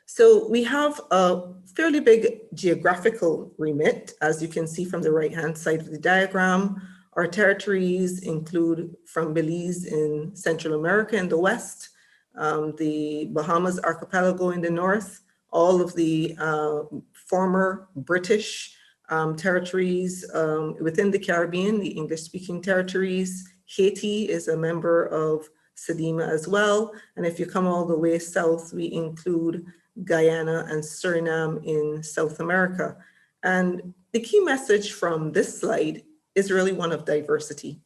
So we have a fairly big geographical remit, as you can see from the right-hand side of the diagram. Our territories include from Belize in Central America in the west, the Bahamas Archipelago in the north, all of the former British territories within the Caribbean, the English-speaking territories. Haiti is a member of SEDEMA as well. And if you come all the way south, we include Guyana and Suriname in South America. And the key message from this slide is really one of diversity.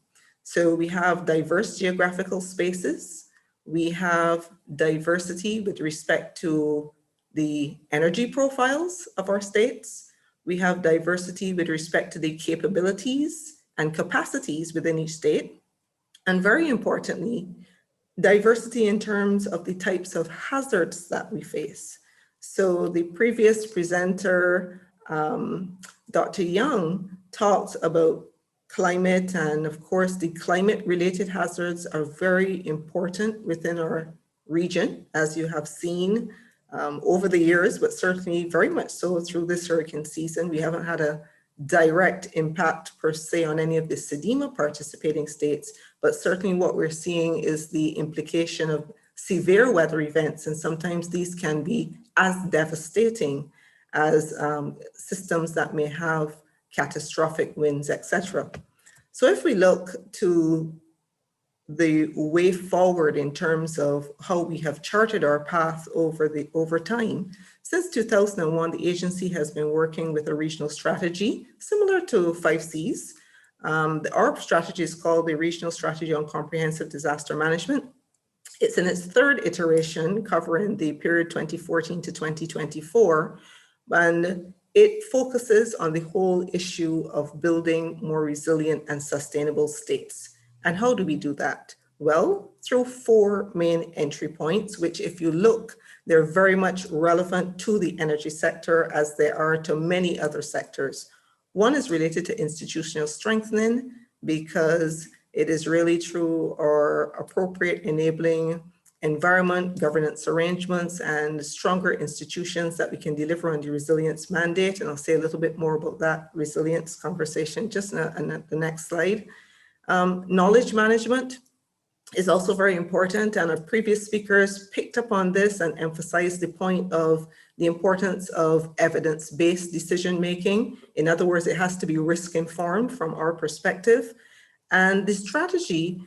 So we have diverse geographical spaces. We have diversity with respect to the energy profiles of our states. We have diversity with respect to the capabilities and capacities within each state. And very importantly, diversity in terms of the types of hazards that we face. So the previous presenter, Dr. Young, talked about climate, and of course the climate-related hazards are very important within our region, as you have seen over the years, but certainly very much so through this hurricane season. We haven't had a direct impact per se on any of the SEDEMA participating states, but certainly what we're seeing is the implication of severe weather events, and sometimes these can be as devastating as systems that may have catastrophic winds, etc. So if we look to the way forward in terms of how we have charted our path over time. Since 2001, the agency has been working with a regional strategy similar to 5Cs. Our strategy is called the Regional Strategy on Comprehensive Disaster Management. It's in its third iteration, covering the period 2014 to 2024, and it focuses on the whole issue of building more resilient and sustainable states. And how do we do that? Well, through 4 main entry points, which if you look, they're very much relevant to the energy sector as they are to many other sectors. One is related to institutional strengthening, because it is really through our appropriate enabling environment, governance arrangements, and stronger institutions that we can deliver on the resilience mandate. And I'll say a little bit more about that resilience conversation just in the next slide. Knowledge management is also very important, and our previous speakers picked up on this and emphasized the point of the importance of evidence-based decision-making. In other words, it has to be risk-informed from our perspective. And the strategy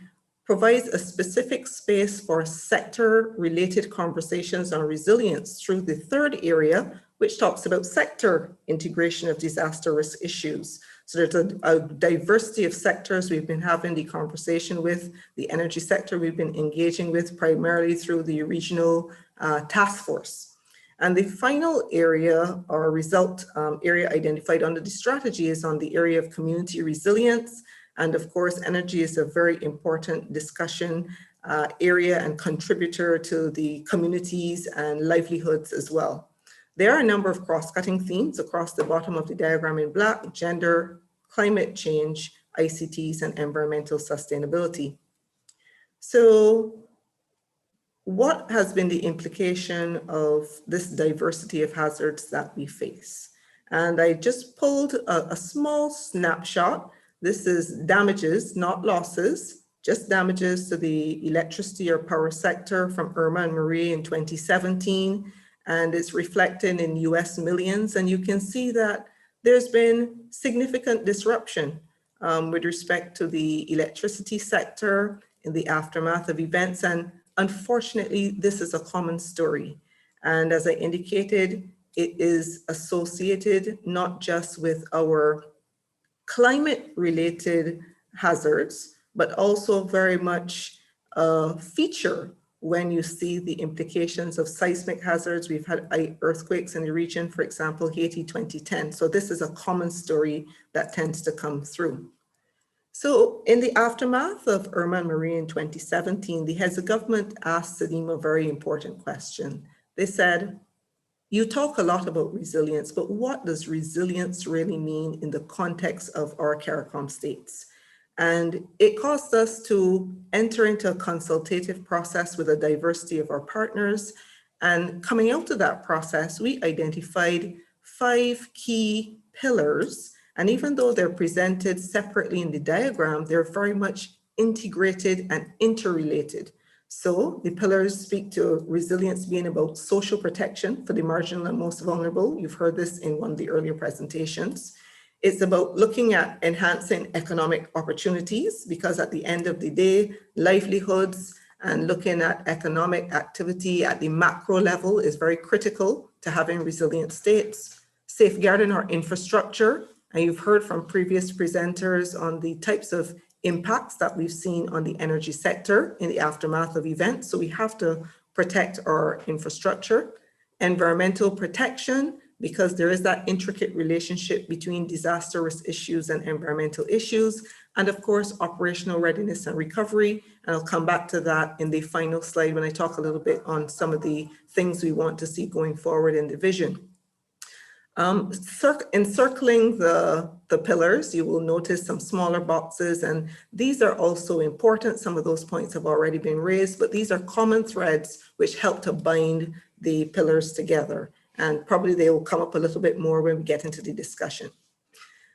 provides a specific space for sector-related conversations on resilience through the third area, which talks about sector integration of disaster risk issues. So there's a diversity of sectors we've been having the conversation with. The energy sector we've been engaging with primarily through the regional task force. And the final area or result area identified under the strategy is on the area of community resilience. And of course, energy is a very important discussion area and contributor to the communities and livelihoods as well. There are a number of cross-cutting themes across the bottom of the diagram in black: gender, climate change, ICTs, and environmental sustainability. So what has been the implication of this diversity of hazards that we face? And I just pulled a small snapshot. This is damages, not losses, just damages to the electricity or power sector from Irma and Maria in 2017. And it's reflected in US millions. And you can see that there's been significant disruption with respect to the electricity sector in the aftermath of events. And unfortunately, this is a common story. And as I indicated, it is associated not just with our climate-related hazards, but also very much a feature when you see the implications of seismic hazards. We've had earthquakes in the region, for example, Haiti 2010. So this is a common story that tends to come through. So in the aftermath of Irma and Maria in 2017, the heads of government asked SEDIMA a very important question. They said, you talk a lot about resilience, but what does resilience really mean in the context of our CARICOM states? And it caused us to enter into a consultative process with a diversity of our partners. And coming out of that process, we identified 5 key pillars. And even though they're presented separately in the diagram, they're very much integrated and interrelated. So the pillars speak to resilience being about social protection for the marginal and most vulnerable. You've heard this in one of the earlier presentations. It's about looking at enhancing economic opportunities, because at the end of the day, livelihoods and looking at economic activity at the macro level is very critical to having resilient states. Safeguarding our infrastructure, and you've heard from previous presenters on the types of impacts that we've seen on the energy sector in the aftermath of events. So we have to protect our infrastructure. Environmental protection, because there is that intricate relationship between disaster risk issues and environmental issues. And of course, operational readiness and recovery. And I'll come back to that in the final slide when I talk a little bit on some of the things we want to see going forward in the vision. Encircling the pillars, you will notice some smaller boxes, and these are also important. Some of those points have already been raised, but these are common threads which help to bind the pillars together. And probably they will come up a little bit more when we get into the discussion.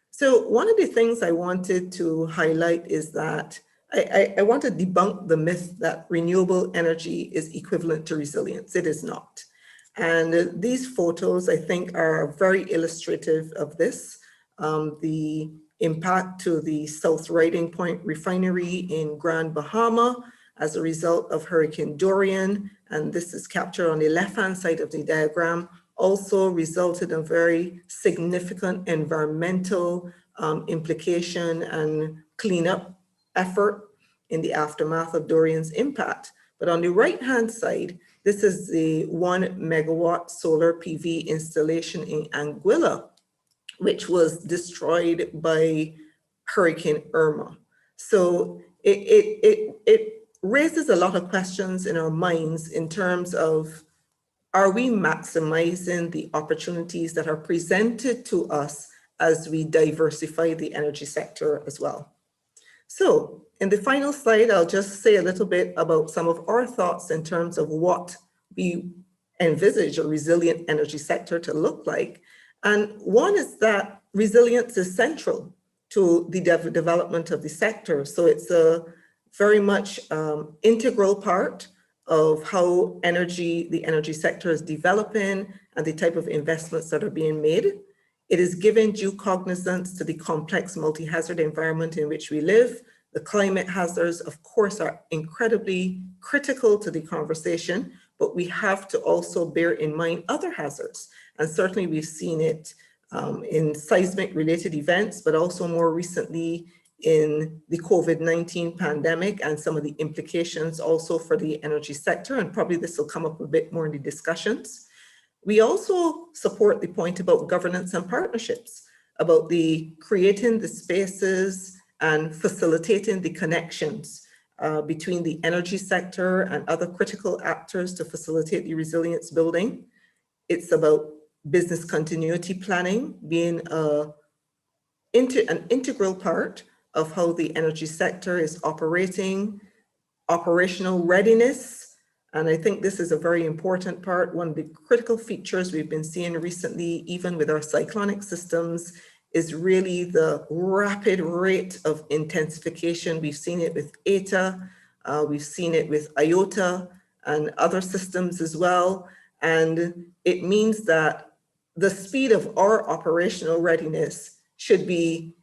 So one of the things I wanted to highlight is that I want to debunk the myth that renewable energy is equivalent to resilience. It is not. And these photos, I think, are very illustrative of this. The impact to the South Riding Point refinery in Grand Bahama as a result of Hurricane Dorian, and this is captured on the left-hand side of the diagram, also resulted in very significant environmental implication and cleanup effort in the aftermath of Dorian's impact. But on the right-hand side, this is the 1 megawatt solar PV installation in Anguilla, which was destroyed by Hurricane Irma. So it raises a lot of questions in our minds in terms of, are we maximizing the opportunities that are presented to us as we diversify the energy sector as well? So in the final slide, I'll just say a little bit about some of our thoughts in terms of what we envisage a resilient energy sector to look like. And one is that resilience is central to the development of the sector. So it's a very much integral part of how the energy sector is developing and the type of investments that are being made. It is giving due cognizance to the complex multi-hazard environment in which we live. The climate hazards, of course, are incredibly critical to the conversation, but we have to also bear in mind other hazards. And certainly we've seen it in seismic related events, but also more recently in the COVID-19 pandemic and some of the implications also for the energy sector. And probably this will come up a bit more in the discussions. We also support the point about governance and partnerships, about the creating the spaces and facilitating the connections between the energy sector and other critical actors to facilitate the resilience building. It's about business continuity planning being an integral part of how the energy sector is operating, operational readiness. And I think this is a very important part. One of the critical features we've been seeing recently, even with our cyclonic systems, is really the rapid rate of intensification. We've seen it with ETA, we've seen it with IOTA and other systems as well. And it means that the speed of our operational readiness should be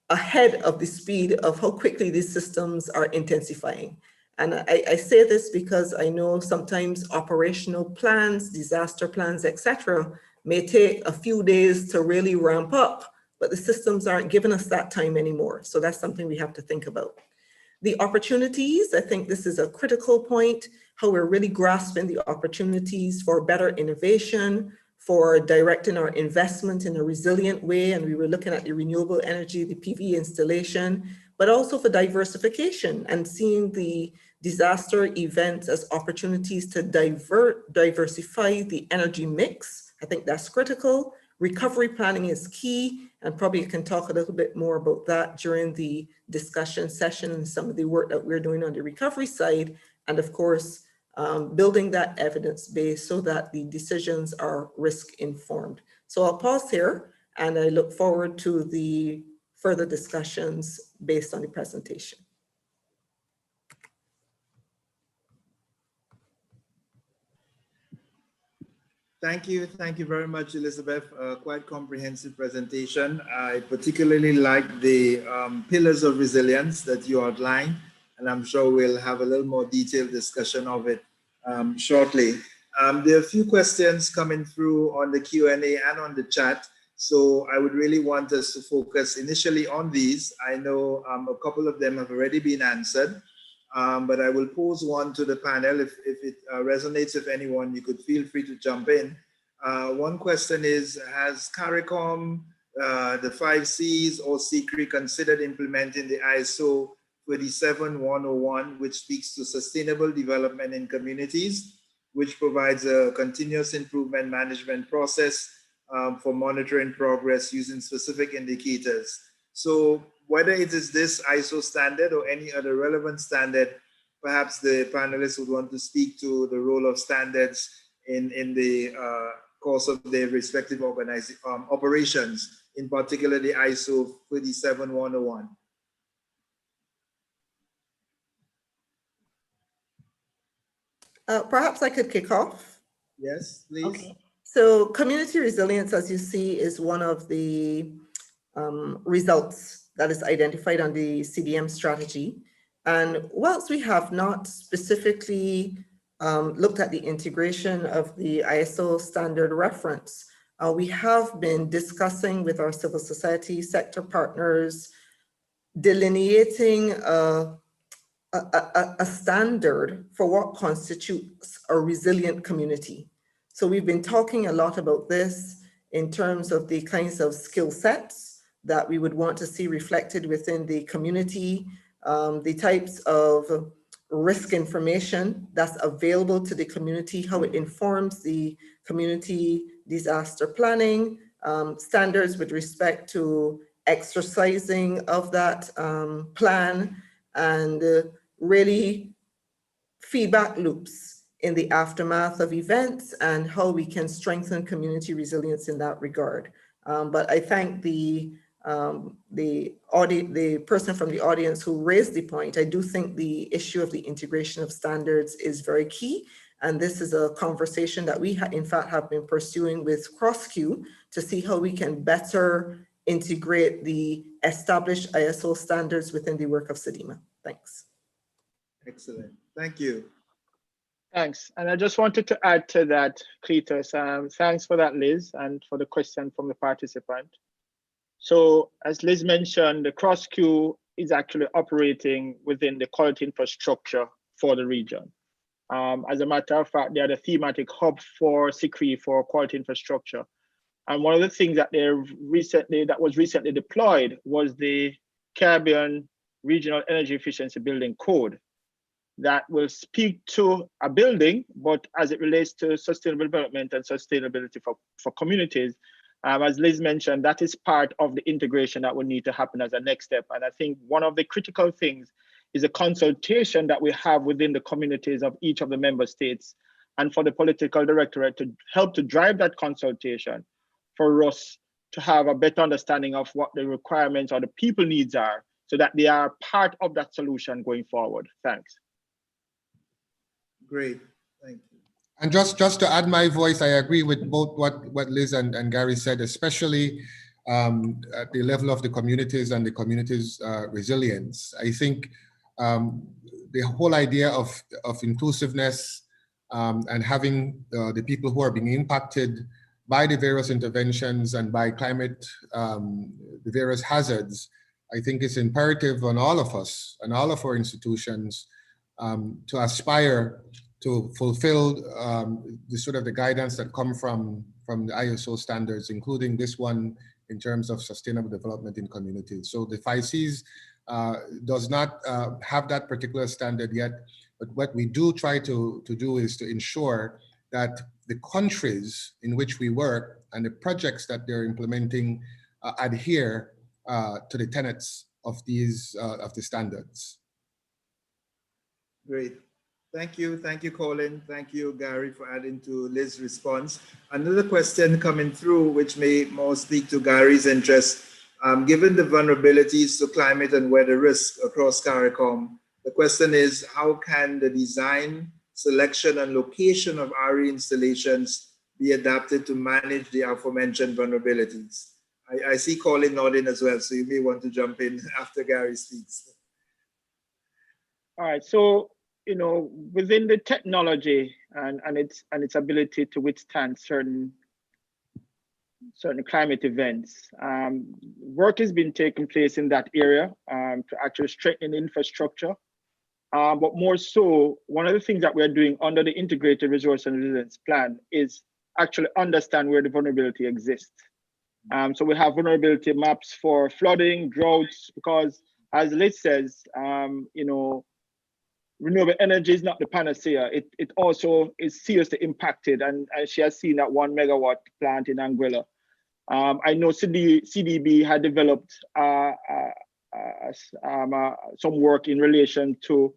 ahead of the speed of how quickly these systems are intensifying. And I say this because I know sometimes operational plans, disaster plans, etc., may take a few days to really ramp up, but the systems aren't giving us that time anymore. So that's something we have to think about. The opportunities, I think this is a critical point, how we're really grasping the opportunities for better innovation, for directing our investment in a resilient way. And we were looking at the renewable energy, the PV installation, but also for diversification and seeing the disaster events as opportunities to diversify the energy mix. I think that's critical. Recovery planning is key, and probably I can talk a little bit more about that during the discussion session and some of the work that we're doing on the recovery side. And of course, building that evidence base so that the decisions are risk informed. So I'll pause here and I look forward to the further discussions based on the presentation. Thank you very much, Elizabeth. Quite comprehensive presentation. I particularly like the pillars of resilience that you outlined, and I'm sure we'll have a little more detailed discussion of it shortly. There are a few questions coming through on the Q&A and on the chat, so I would really want us to focus initially on these. I know a couple of them have already been answered, but I will pose one to the panel. If it resonates with anyone, you could feel free to jump in. One question is, has CARICOM, the 5 Cs or CCRI considered implementing the ISO 37101, which speaks to sustainable development in communities, which provides a continuous improvement management process for monitoring progress using specific indicators? So whether it is this ISO standard or any other relevant standard, perhaps the panelists would want to speak to the role of standards in the course of their respective operations, in particular the ISO 37101. Perhaps I could kick off. Yes, please. Okay. So community resilience, as you see, is one of the results that is identified on the CDM strategy. And whilst we have not specifically looked at the integration of the ISO standard reference, we have been discussing with our civil society sector partners, delineating a standard for what constitutes a resilient community. So we've been talking a lot about this in terms of the kinds of skill sets that we would want to see reflected within the community, the types of risk information that's available to the community, how it informs the community disaster planning, standards with respect to exercising of that plan, and really feedback loops in the aftermath of events and how we can strengthen community resilience in that regard. But I thank the person from the audience who raised the point. I do think the issue of the integration of standards is very key. And this is a conversation that we in fact have been pursuing with CrossQ to see how we can better integrate the established ISO standards within the work of CDEMA. Thanks. Excellent. Thank you. Thanks. And I just wanted to add to that, Cletus. Thanks for that, Liz, and for the question from the participant. So as Liz mentioned, the CrossQ is actually operating within the quality infrastructure for the region. As a matter of fact, they are the thematic hub for CCRE for quality infrastructure. And one of the things that was recently deployed was the Caribbean Regional Energy Efficiency Building Code that will speak to a building, but as it relates to sustainable development and sustainability for communities, as Liz mentioned, that is part of the integration that will need to happen as a next step. And I think one of the critical things is a consultation that we have within the communities of each of the member states, and for the political directorate to help to drive that consultation for us to have a better understanding of what the requirements or the people needs are, so that they are part of that solution going forward. Thanks. Great, thank you. And just to add my voice, I agree with both what Liz and Gary said, especially at the level of the communities and the communities' resilience. I think the whole idea of inclusiveness and having the people who are being impacted by the various interventions and by climate, the various hazards, I think it's imperative on all of us and all of our institutions to aspire to fulfill the sort of the guidance that come from the ISO standards, including this one in terms of sustainable development in communities. So the 5Cs does not have that particular standard yet, but what we do try to do is to ensure that the countries in which we work and the projects that they're implementing adhere to the tenets of these of the standards. Great. Thank you, Colin. Thank you, Gary, for adding to Liz's response. Another question coming through, which may more speak to Gary's interest. Given the vulnerabilities to climate and weather risk across CARICOM, the question is, how can the design, selection, and location of RE installations be adapted to manage the aforementioned vulnerabilities? I see Colin nodding as well, so you may want to jump in after Gary speaks. All right, so within the technology and its ability to withstand certain climate events, work has been taking place in that area to actually strengthen infrastructure. But more so, one of the things that we're doing under the Integrated Resource and Resilience Plan is actually understand where the vulnerability exists. So we have vulnerability maps for flooding, droughts, because as Liz says, renewable energy is not the panacea. It also is seriously impacted, and she has seen that 1 megawatt plant in Anguilla. I know CDB had developed some work in relation to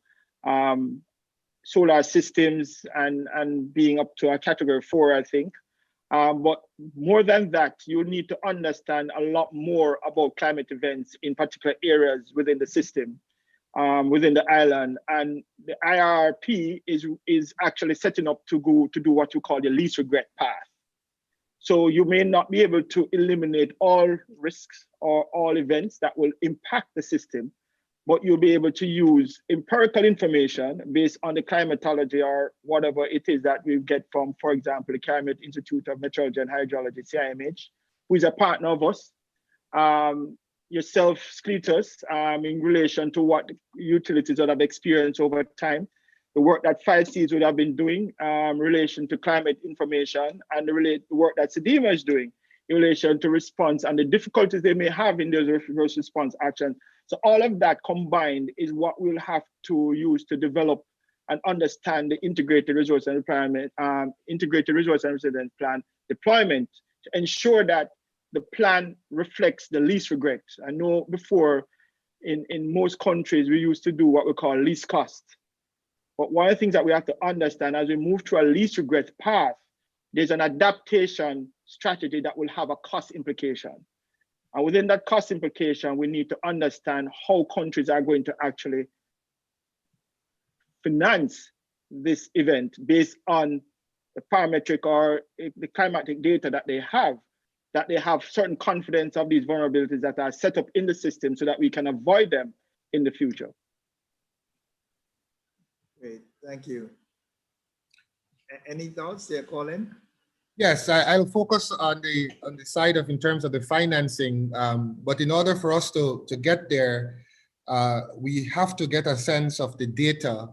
solar systems and being up to a category 4, I think. But more than that, you need to understand a lot more about climate events in particular areas within the system, within the island. And the IRP is actually setting up to do what you call the least regret path. So you may not be able to eliminate all risks or all events that will impact the system, but you'll be able to use empirical information based on the climatology or whatever it is that we get from, for example, the Climate Institute of Meteorology and Hydrology, CIMH, who is a partner of us. Yourself, Cletus, in relation to what utilities would have experienced over time, the work that 5Cs would have been doing in relation to climate information, and the work that SEDEMA is doing in relation to response and the difficulties they may have in those reverse response actions. So all of that combined is what we'll have to use to develop and understand the integrated resource and resilience plan deployment to ensure that the plan reflects the least regret. I know before in most countries, we used to do what we call least cost. But one of the things that we have to understand as we move to a least regret path, there's an adaptation strategy that will have a cost implication. And within that cost implication, we need to understand how countries are going to actually finance this event based on the parametric or the climatic data that they have certain confidence of these vulnerabilities that are set up in the system so that we can avoid them in the future. Great, thank you. Any thoughts there, Colin? Yes, I'll focus on the side of in terms of the financing, but in order for us to get there, we have to get a sense of the data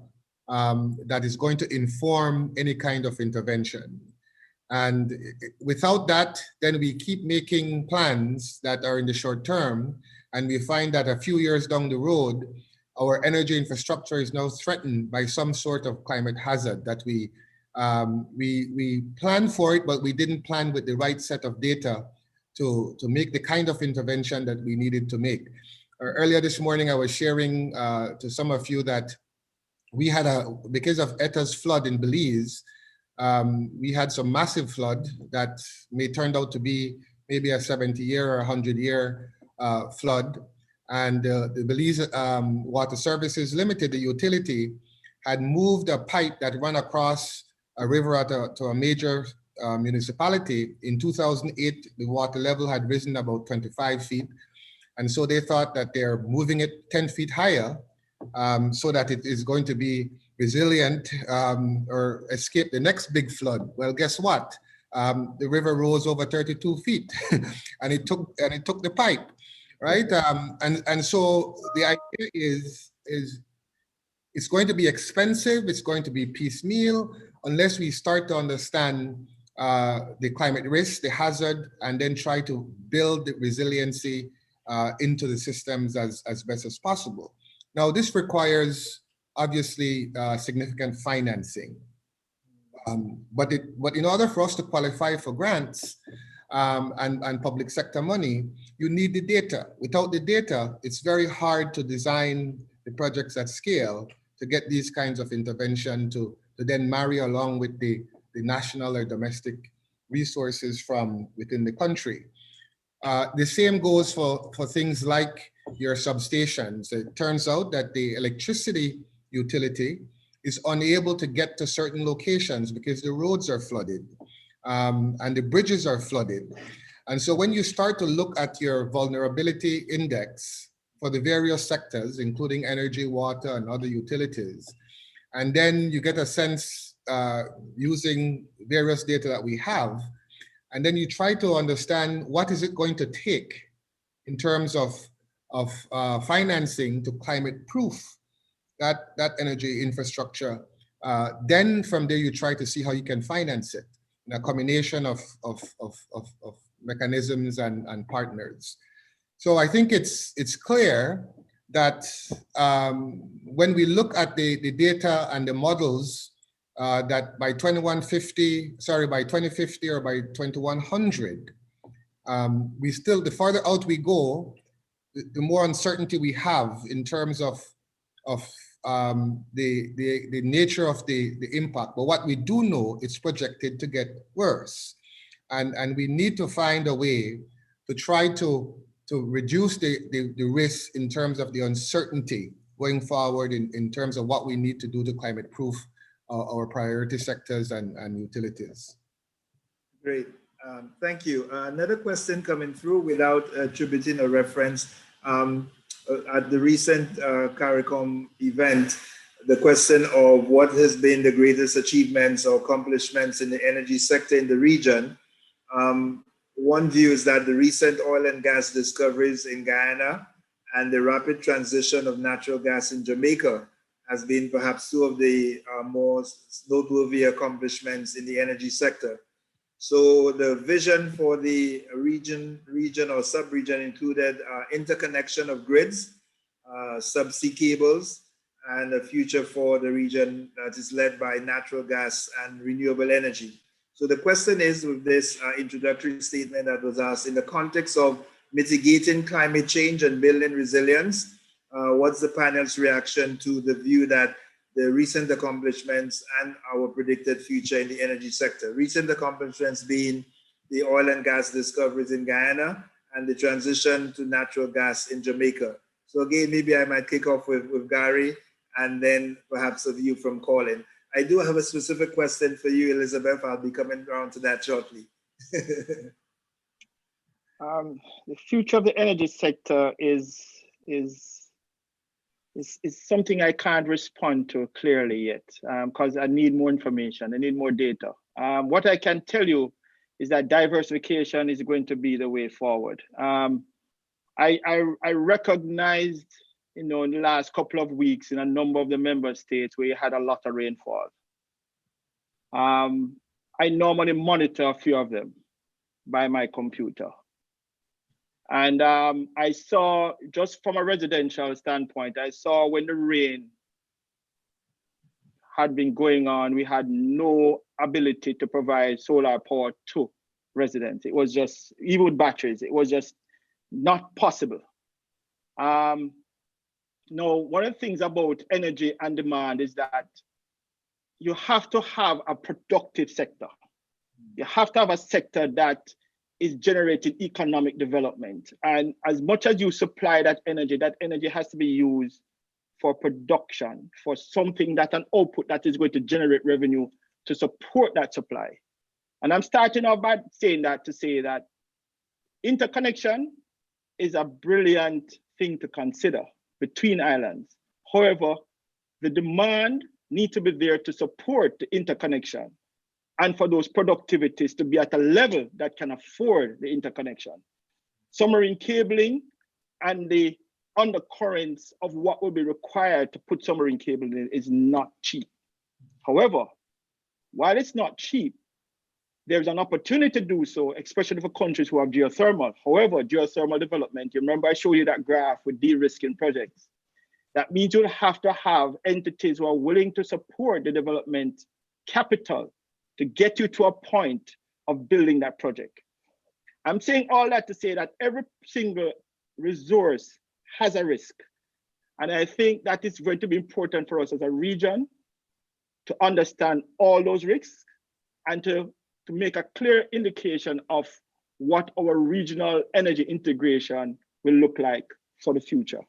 that is going to inform any kind of intervention. And without that, then we keep making plans that are in the short term, and we find that a few years down the road, our energy infrastructure is now threatened by some sort of climate hazard that we planned for it, but we didn't plan with the right set of data to make the kind of intervention that we needed to make. Earlier this morning, I was sharing to some of you that we had because of ETA's flood in Belize, we had some massive flood that may turn out to be maybe a 70-year or 100-year flood. And the Belize Water Services Limited, the utility, had moved a pipe that ran across a river to a major municipality. In 2008, the water level had risen about 25 feet. And so they thought that they're moving it 10 feet higher so that it is going to be resilient or escape the next big flood. Well, guess what? The river rose over 32 feet and it took the pipe, right? And so the idea is it's going to be expensive, it's going to be piecemeal, unless we start to understand the climate risk, the hazard, and then try to build the resiliency into the systems as best as possible. Now, this requires obviously significant financing. But in order for us to qualify for grants and public sector money, you need the data. Without the data, it's very hard to design the projects at scale to get these kinds of intervention to then marry along with the national or domestic resources from within the country. The same goes for things like your substations. It turns out that the electricity utility is unable to get to certain locations because the roads are flooded and the bridges are flooded. And so when you start to look at your vulnerability index for the various sectors, including energy, water, and other utilities, and then you get a sense using various data that we have, and then you try to understand what is it going to take in terms of financing to climate proof that energy infrastructure. Then from there, you try to see how you can finance it in a combination of mechanisms and partners. So I think it's clear that when we look at the data and the models, that by 2050 or by 2100, we still, the farther out we go, the more uncertainty we have in terms of the nature of the impact. But what we do know, it's projected to get worse. And we need to find a way to try to reduce the risk in terms of the uncertainty going forward in terms of what we need to do to climate proof our priority sectors and utilities. Great. Thank you. Another question coming through without attributing a reference. At the recent CARICOM event, the question of what has been the greatest achievements or accomplishments in the energy sector in the region. One view is that the recent oil and gas discoveries in Guyana and the rapid transition of natural gas in Jamaica has been perhaps two of the most noteworthy accomplishments in the energy sector. So the vision for the region or sub-region included interconnection of grids, subsea cables, and a future for the region that is led by natural gas and renewable energy. So the question is, with this introductory statement that was asked, in the context of mitigating climate change and building resilience, what's the panel's reaction to the view that the recent accomplishments and our predicted future in the energy sector? Recent accomplishments being the oil and gas discoveries in Guyana and the transition to natural gas in Jamaica. So again, maybe I might kick off with Gary and then perhaps a view from Colin. I do have a specific question for you, Elizabeth. I'll be coming around to that shortly. The future of the energy sector is something I can't respond to clearly yet because I need more information. I need more data. What I can tell you is that diversification is going to be the way forward. I recognized, in the last couple of weeks in a number of the member states where you had a lot of rainfall. I normally monitor a few of them by my computer. And I saw, just from a residential standpoint, I saw when the rain had been going on, we had no ability to provide solar power to residents. It was just, even with batteries, it was just not possible. Now, one of the things about energy and demand is that you have to have a productive sector. You have to have a sector that is generating economic development. And as much as you supply that energy has to be used for production, for something that an output that is going to generate revenue to support that supply. And I'm starting off by saying that to say that interconnection is a brilliant thing to consider between islands. However, the demand needs to be there to support the interconnection and for those productivities to be at a level that can afford the interconnection. Submarine cabling and the undercurrents of what will be required to put submarine cabling in is not cheap. However, while it's not cheap, there's an opportunity to do so, especially for countries who have geothermal. However, geothermal development, you remember I showed you that graph with de-risking projects. That means you'll have to have entities who are willing to support the development capital to get you to a point of building that project. I'm saying all that to say that every single resource has a risk. And I think that it's going to be important for us as a region to understand all those risks and to make a clear indication of what our regional energy integration will look like for the future.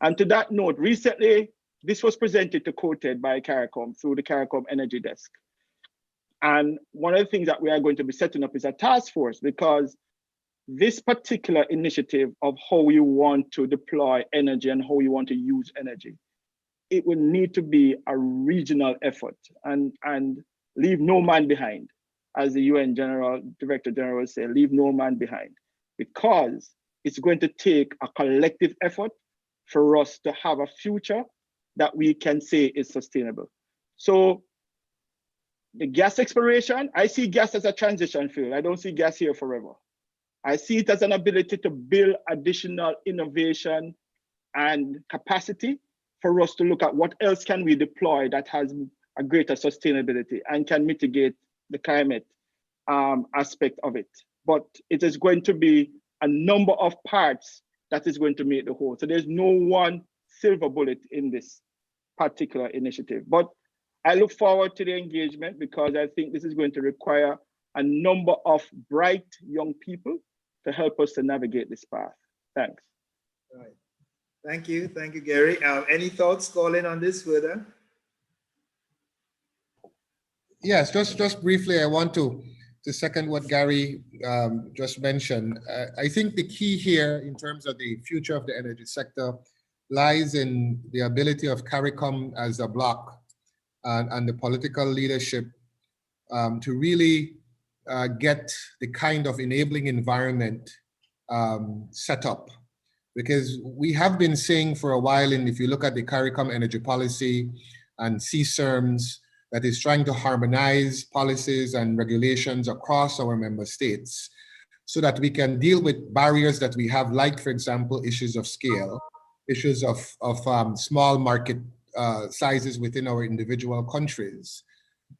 And to that note, recently, this was presented to COTED by CARICOM through the CARICOM Energy Desk. And one of the things that we are going to be setting up is a task force, because this particular initiative of how you want to deploy energy and how you want to use energy, it will need to be a regional effort and leave no man behind. As the UN Director General will say, leave no man behind, because it's going to take a collective effort for us to have a future that we can say is sustainable. So the gas exploration, I see gas as a transition fuel. I don't see gas here forever. I see it as an ability to build additional innovation and capacity for us to look at what else can we deploy that has a greater sustainability and can mitigate the climate aspect of it. But it is going to be a number of parts that is going to make the whole. So there's no one silver bullet in this particular initiative. But I look forward to the engagement, because I think this is going to require a number of bright young people to help us to navigate this path. Thanks. All right. Thank you, Gary. Any thoughts, Colin, on this further? Yes, just briefly, I want to to second what Gary just mentioned, I think the key here in terms of the future of the energy sector lies in the ability of CARICOM as a bloc and the political leadership to really get the kind of enabling environment set up. Because we have been saying for a while, and if you look at the CARICOM energy policy and CSERMs, that is trying to harmonize policies and regulations across our member states so that we can deal with barriers that we have, like, for example, issues of scale, issues of small market sizes within our individual countries.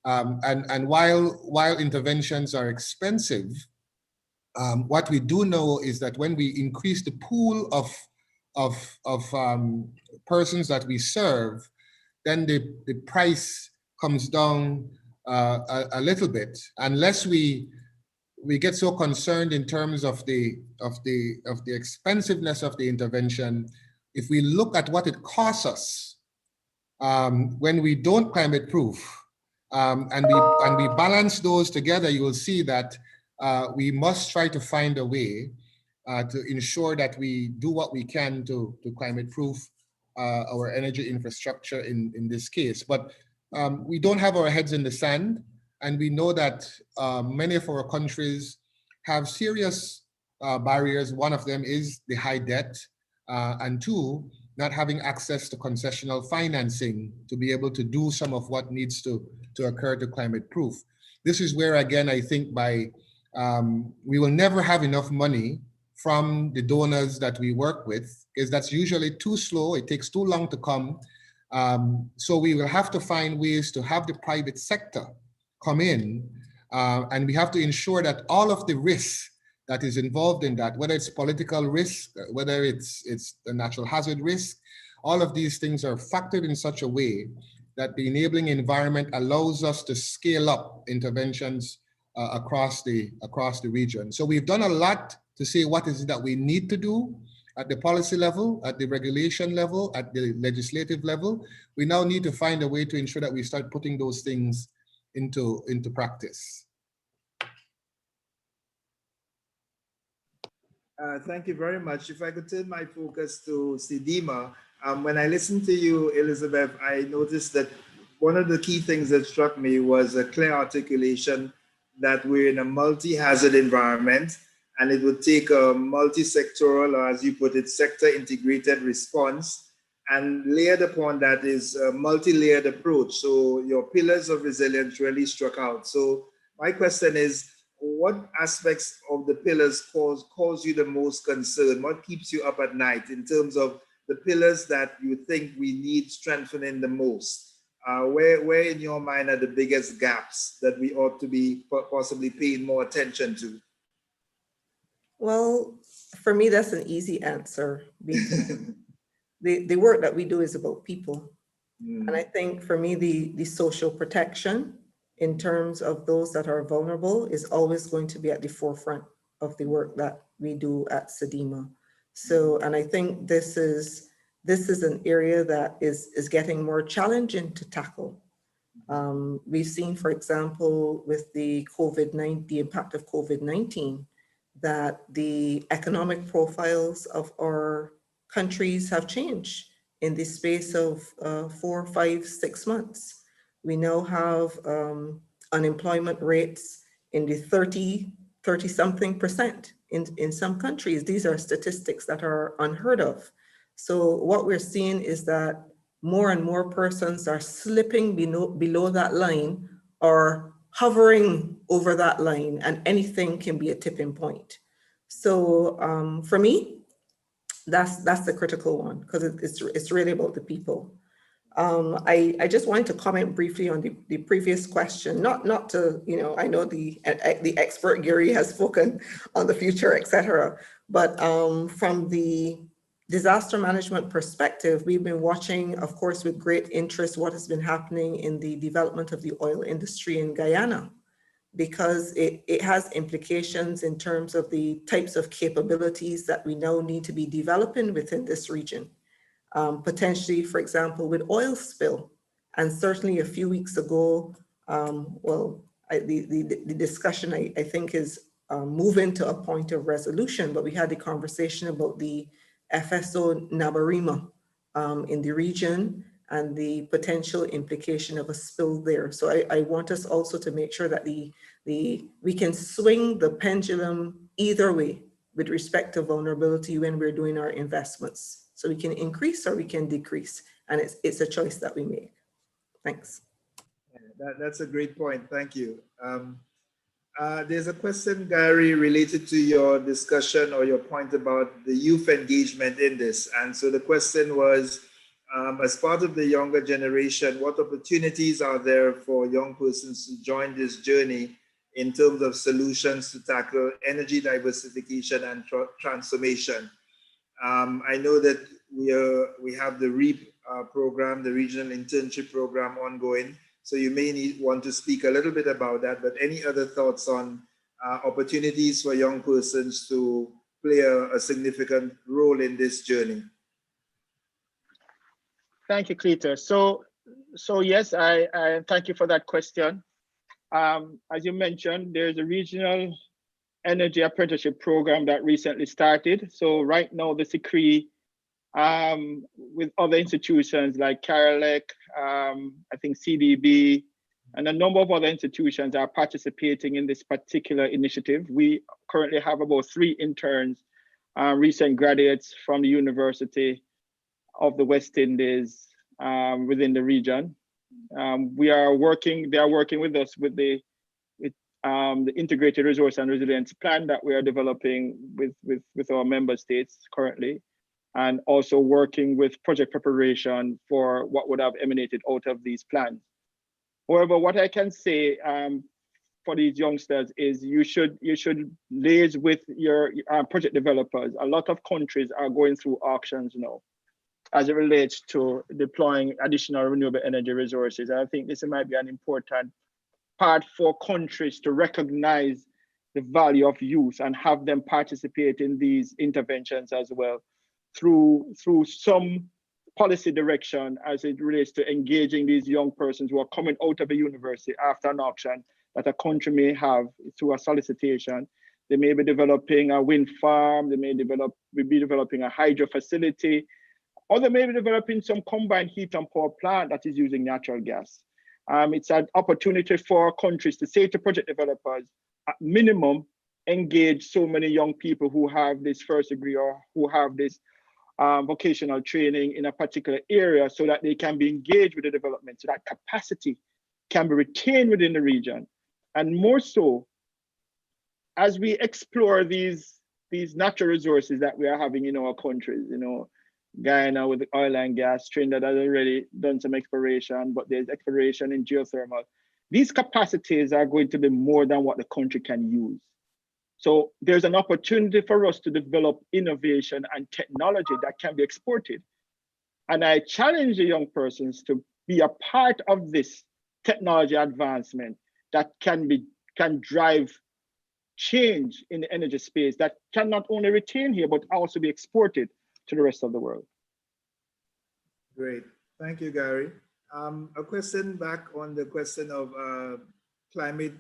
And while interventions are expensive, what we do know is that when we increase the pool of persons that we serve, then the price comes down a little bit, unless we get so concerned in terms of the expensiveness of the intervention. If we look at what it costs us when we don't climate proof, and we balance those together, you will see that we must try to find a way to ensure that we do what we can to climate proof our energy infrastructure in this case. But we don't have our heads in the sand, and we know that many of our countries have serious barriers. One of them is the high debt, and two, not having access to concessional financing to be able to do some of what needs to occur to climate proof. This is where, again, I think we will never have enough money from the donors that we work with, because that's usually too slow. It takes too long to come. So we will have to find ways to have the private sector come in, and we have to ensure that all of the risks that is involved in that, whether it's political risk, whether it's the natural hazard risk, all of these things are factored in such a way that the enabling environment allows us to scale up interventions across the region. So we've done a lot to say what is it that we need to do at the policy level, at the regulation level, at the legislative level. We now need to find a way to ensure that we start putting those things into practice. Thank you very much. If I could turn my focus to CDEMA, when I listened to you, Elizabeth, I noticed that one of the key things that struck me was a clear articulation that we're in a multi-hazard environment, and it would take a multi-sectoral, or as you put it, sector-integrated response, and layered upon that is a multi-layered approach. So your pillars of resilience really struck out. So my question is, what aspects of the pillars cause you the most concern? What keeps you up at night in terms of the pillars that you think we need strengthening the most? Where in your mind are the biggest gaps that we ought to be possibly paying more attention to? Well, for me, that's an easy answer, because the work that we do is about people. And I think for me, the social protection in terms of those that are vulnerable is always going to be at the forefront of the work that we do at CDEMA. So, and I think this is an area that is getting more challenging to tackle. We've seen, for example, with the impact of COVID-19, that the economic profiles of our countries have changed in the space of 4, 5, 6 months. We now have unemployment rates in the 30-something% in some countries. These are statistics that are unheard of. So what we're seeing is that more and more persons are slipping below that line or hovering over that line, and anything can be a tipping point. So for me, that's the critical one, because it's really about the people. I just wanted to comment briefly on the previous question, not to, I know the expert Gary has spoken on the future, et cetera, but from the disaster management perspective, we've been watching, of course, with great interest what has been happening in the development of the oil industry in Guyana, because it has implications in terms of the types of capabilities that we now need to be developing within this region. Potentially, for example, with oil spill. And certainly a few weeks ago, well, the discussion, I think, is moving to a point of resolution, but we had the conversation about the FSO Nabarima in the region and the potential implication of a spill there. So I want us also to make sure that we can swing the pendulum either way with respect to vulnerability when we're doing our investments. So we can increase or we can decrease, and it's a choice that we make. Thanks. That's a great point. Thank you. There's a question, Gary, related to your discussion or your point about the youth engagement in this. And so the question was, as part of the younger generation, what opportunities are there for young persons to join this journey in terms of solutions to tackle energy diversification and transformation? I know that we have the REAP program, the Regional Internship Program ongoing. So you may want to speak a little bit about that, but any other thoughts on opportunities for young persons to play a significant role in this journey? Thank you, Cletus. So yes, I thank you for that question. As you mentioned, there's a regional energy apprenticeship program that recently started. So right now, the CCRE, with other institutions like Carolec, I think CDB, and a number of other institutions are participating in this particular initiative. We currently have about 3 interns, recent graduates from the University of the West Indies within the region. They are working with us with the Integrated Resource and Resilience Plan that we are developing with our member states currently, and also working with project preparation for what would have emanated out of these plans. However, what I can say for these youngsters is you should liaise with your project developers. A lot of countries are going through auctions now as it relates to deploying additional renewable energy resources. And I think this might be an important part for countries to recognize the value of youth and have them participate in these interventions as well through some policy direction as it relates to engaging these young persons who are coming out of a university after an auction that a country may have through a solicitation. They may be developing a wind farm, they may be developing a hydro facility, or they may be developing some combined heat and power plant that is using natural gas. It's an opportunity for countries to say to project developers, at minimum, engage so many young people who have this first degree or who have this vocational training in a particular area so that they can be engaged with the development, so that capacity can be retained within the region. And more so, as we explore these natural resources that we are having in our countries, Guyana with the oil and gas, Trinidad has already done some exploration, but there's exploration in geothermal. These capacities are going to be more than what the country can use. So there's an opportunity for us to develop innovation and technology that can be exported. And I challenge the young persons to be a part of this technology advancement that can drive change in the energy space that can not only retain here, but also be exported to the rest of the world. Great. Thank you, Gary. A question back on the question of climate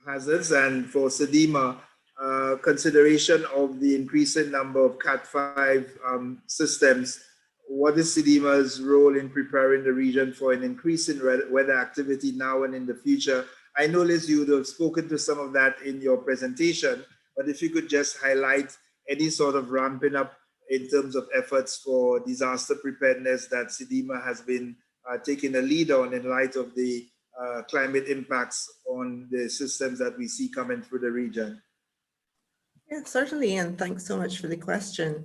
hazards and for SEDIMA, consideration of the increasing number of Cat5 systems. What is SEDIMA's role in preparing the region for an increase in weather activity now and in the future? I know, Liz, you would have spoken to some of that in your presentation, but if you could just highlight any sort of ramping up in terms of efforts for disaster preparedness that SEDIMA has been taking a lead on in light of the climate impacts on the systems that we see coming through the region. Yeah, certainly, and thanks so much for the question.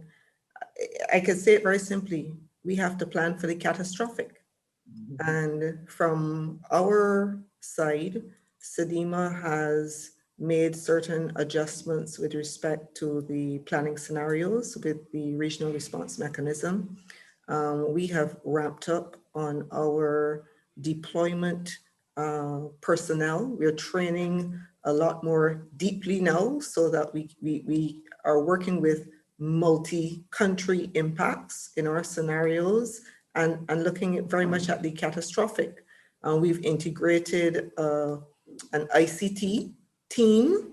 I could say it very simply. We have to plan for the catastrophic. And from our side, SEDIMA has made certain adjustments with respect to the planning scenarios with the regional response mechanism. We have ramped up on our deployment personnel. We're training a lot more deeply now so that we are working with multi-country impacts in our scenarios and looking very much at the catastrophic. We've integrated an ICT team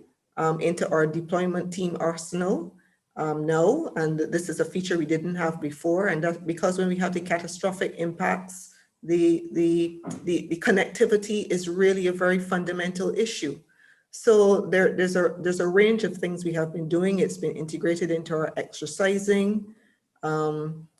into our deployment team arsenal now, and this is a feature we didn't have before, and that's because when we have the catastrophic impacts, the connectivity is really a very fundamental issue. So there's a range of things we have been doing. It's been integrated into our exercising.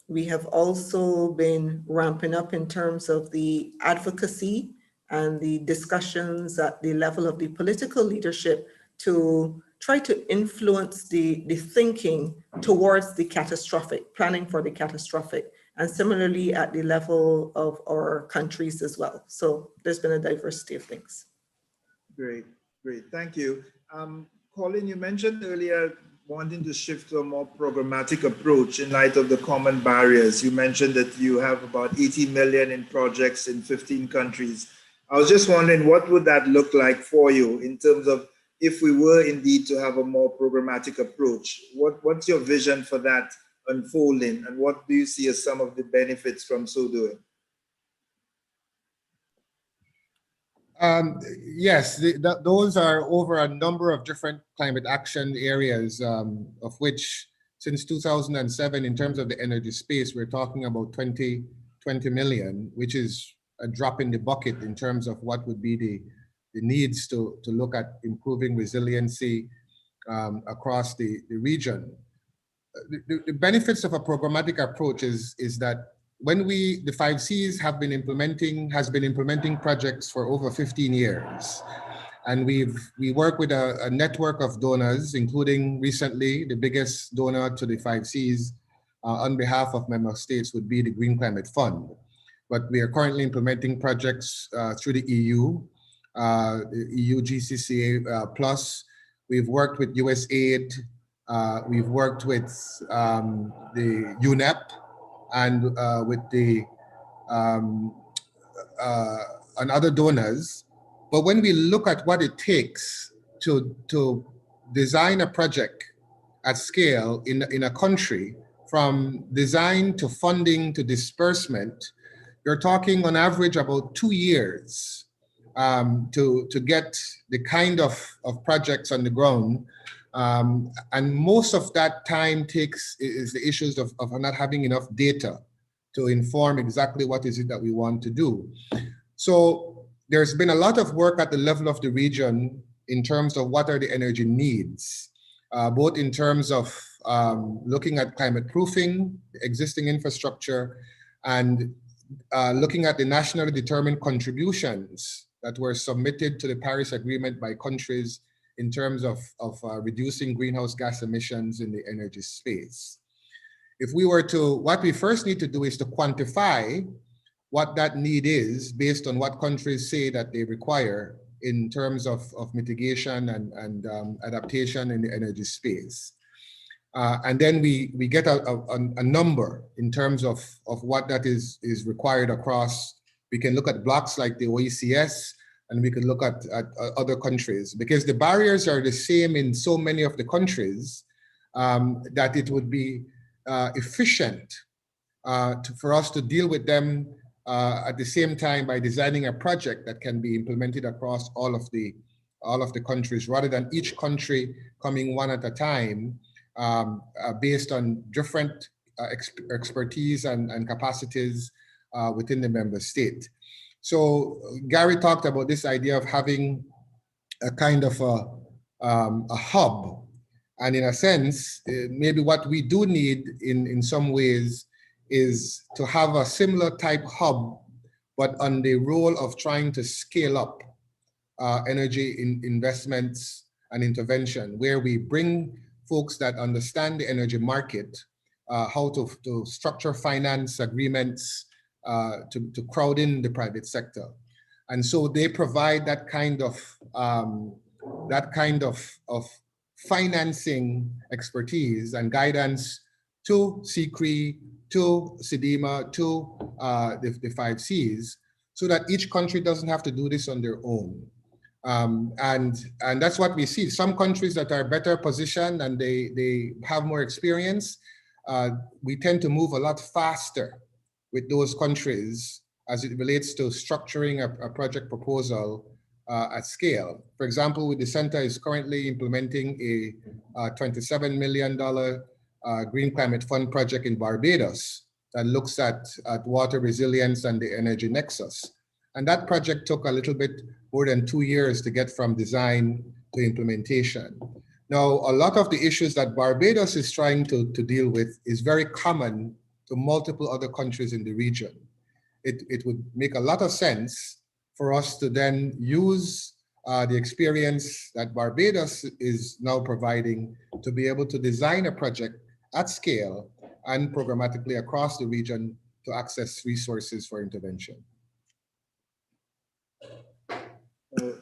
We have also been ramping up in terms of the advocacy and the discussions at the level of the political leadership to try to influence the thinking towards the catastrophic, planning for the catastrophic, and similarly at the level of our countries as well. So there's been a diversity of things. Great, great, thank you. Colin, you mentioned earlier wanting to shift to a more programmatic approach in light of the common barriers. You mentioned that you have about 80 million in projects in 15 countries. I was just wondering, what would that look like for you in terms of if we were indeed to have a more programmatic approach? What's your vision for that unfolding, and what do you see as some of the benefits from so doing? Yes, those are over a number of different climate action areas, of which since 2007, in terms of the energy space, we're talking about 20 million, which is a drop in the bucket in terms of what would be the needs to look at improving resiliency across the region. The benefits of a programmatic approach is that when the 5Cs has been implementing projects for over 15 years. And we work with a network of donors, including recently the biggest donor to the 5Cs on behalf of member states would be the Green Climate Fund. But we are currently implementing projects through the EU, the EU GCCA plus. We've worked with USAID, we've worked with the UNEP, and with the and other donors. But when we look at what it takes to design a project at scale in a country, from design to funding to disbursement, you're talking on average about 2 years to get the kind of projects on the ground. And most of that time is the issues of not having enough data to inform exactly what is it that we want to do. So there's been a lot of work at the level of the region in terms of what are the energy needs, both in terms of looking at climate proofing, existing infrastructure, and looking at the nationally determined contributions that were submitted to the Paris Agreement by countries in terms of reducing greenhouse gas emissions in the energy space. If we were to, what we first need to do is to quantify what that need is based on what countries say that they require in terms of mitigation and adaptation in the energy space. And then we get a number in terms of what that is required across. We can look at blocks like the OECS, and we can look at other countries, because the barriers are the same in so many of the countries that it would be efficient for us to deal with them at the same time by designing a project that can be implemented across all of the countries, rather than each country coming one at a time based on different expertise and capacities within the member state. So Gary talked about this idea of having a kind of a hub. And in a sense, maybe what we do need in some ways is to have a similar type hub, but on the role of trying to scale up energy investments and intervention, where we bring folks that understand the energy market, how to structure finance agreements, to crowd in the private sector. And so they provide that kind of financing expertise and guidance to CCRE, to SEDEMA, to the 5Cs, so that each country doesn't have to do this on their own. And that's what we see. Some countries that are better positioned and they have more experience, we tend to move a lot faster with those countries as it relates to structuring a project proposal at scale. For example, the center is currently implementing a $27 million Green Climate Fund project in Barbados that looks at water resilience and the energy nexus. And that project took a little bit more than 2 years to get from design to implementation. Now, a lot of the issues that Barbados is trying to deal with is very common to multiple other countries in the region. It would make a lot of sense for us to then use the experience that Barbados is now providing to be able to design a project at scale and programmatically across the region to access resources for intervention.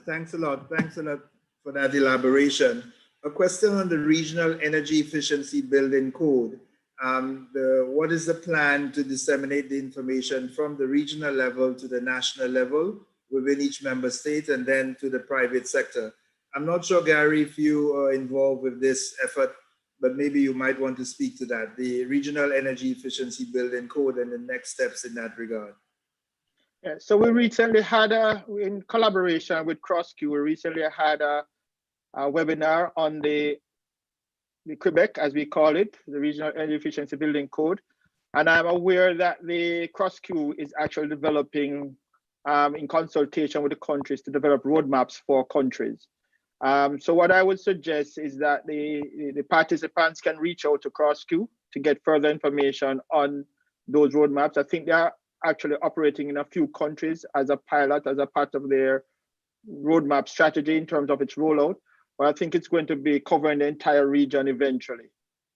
Thanks a lot. Thanks a lot for that elaboration. A question on the Regional Energy Efficiency Building Code. What is the plan to disseminate the information from the regional level to the national level within each member state and then to the private sector? I'm not sure, Gary, if you are involved with this effort, but maybe you might want to speak to that, the Regional Energy Efficiency Building Code and the next steps in that regard. Yeah, so we recently had in collaboration with CrossQ, we recently had a webinar on the Quebec, as we call it, the Regional Energy Efficiency Building Code. And I'm aware that the CrossQ is actually developing in consultation with the countries to develop roadmaps for countries. So what I would suggest is that the participants can reach out to CrossQ to get further information on those roadmaps. I think they are actually operating in a few countries as a pilot, as a part of their roadmap strategy in terms of its rollout. But I think it's going to be covering the entire region eventually.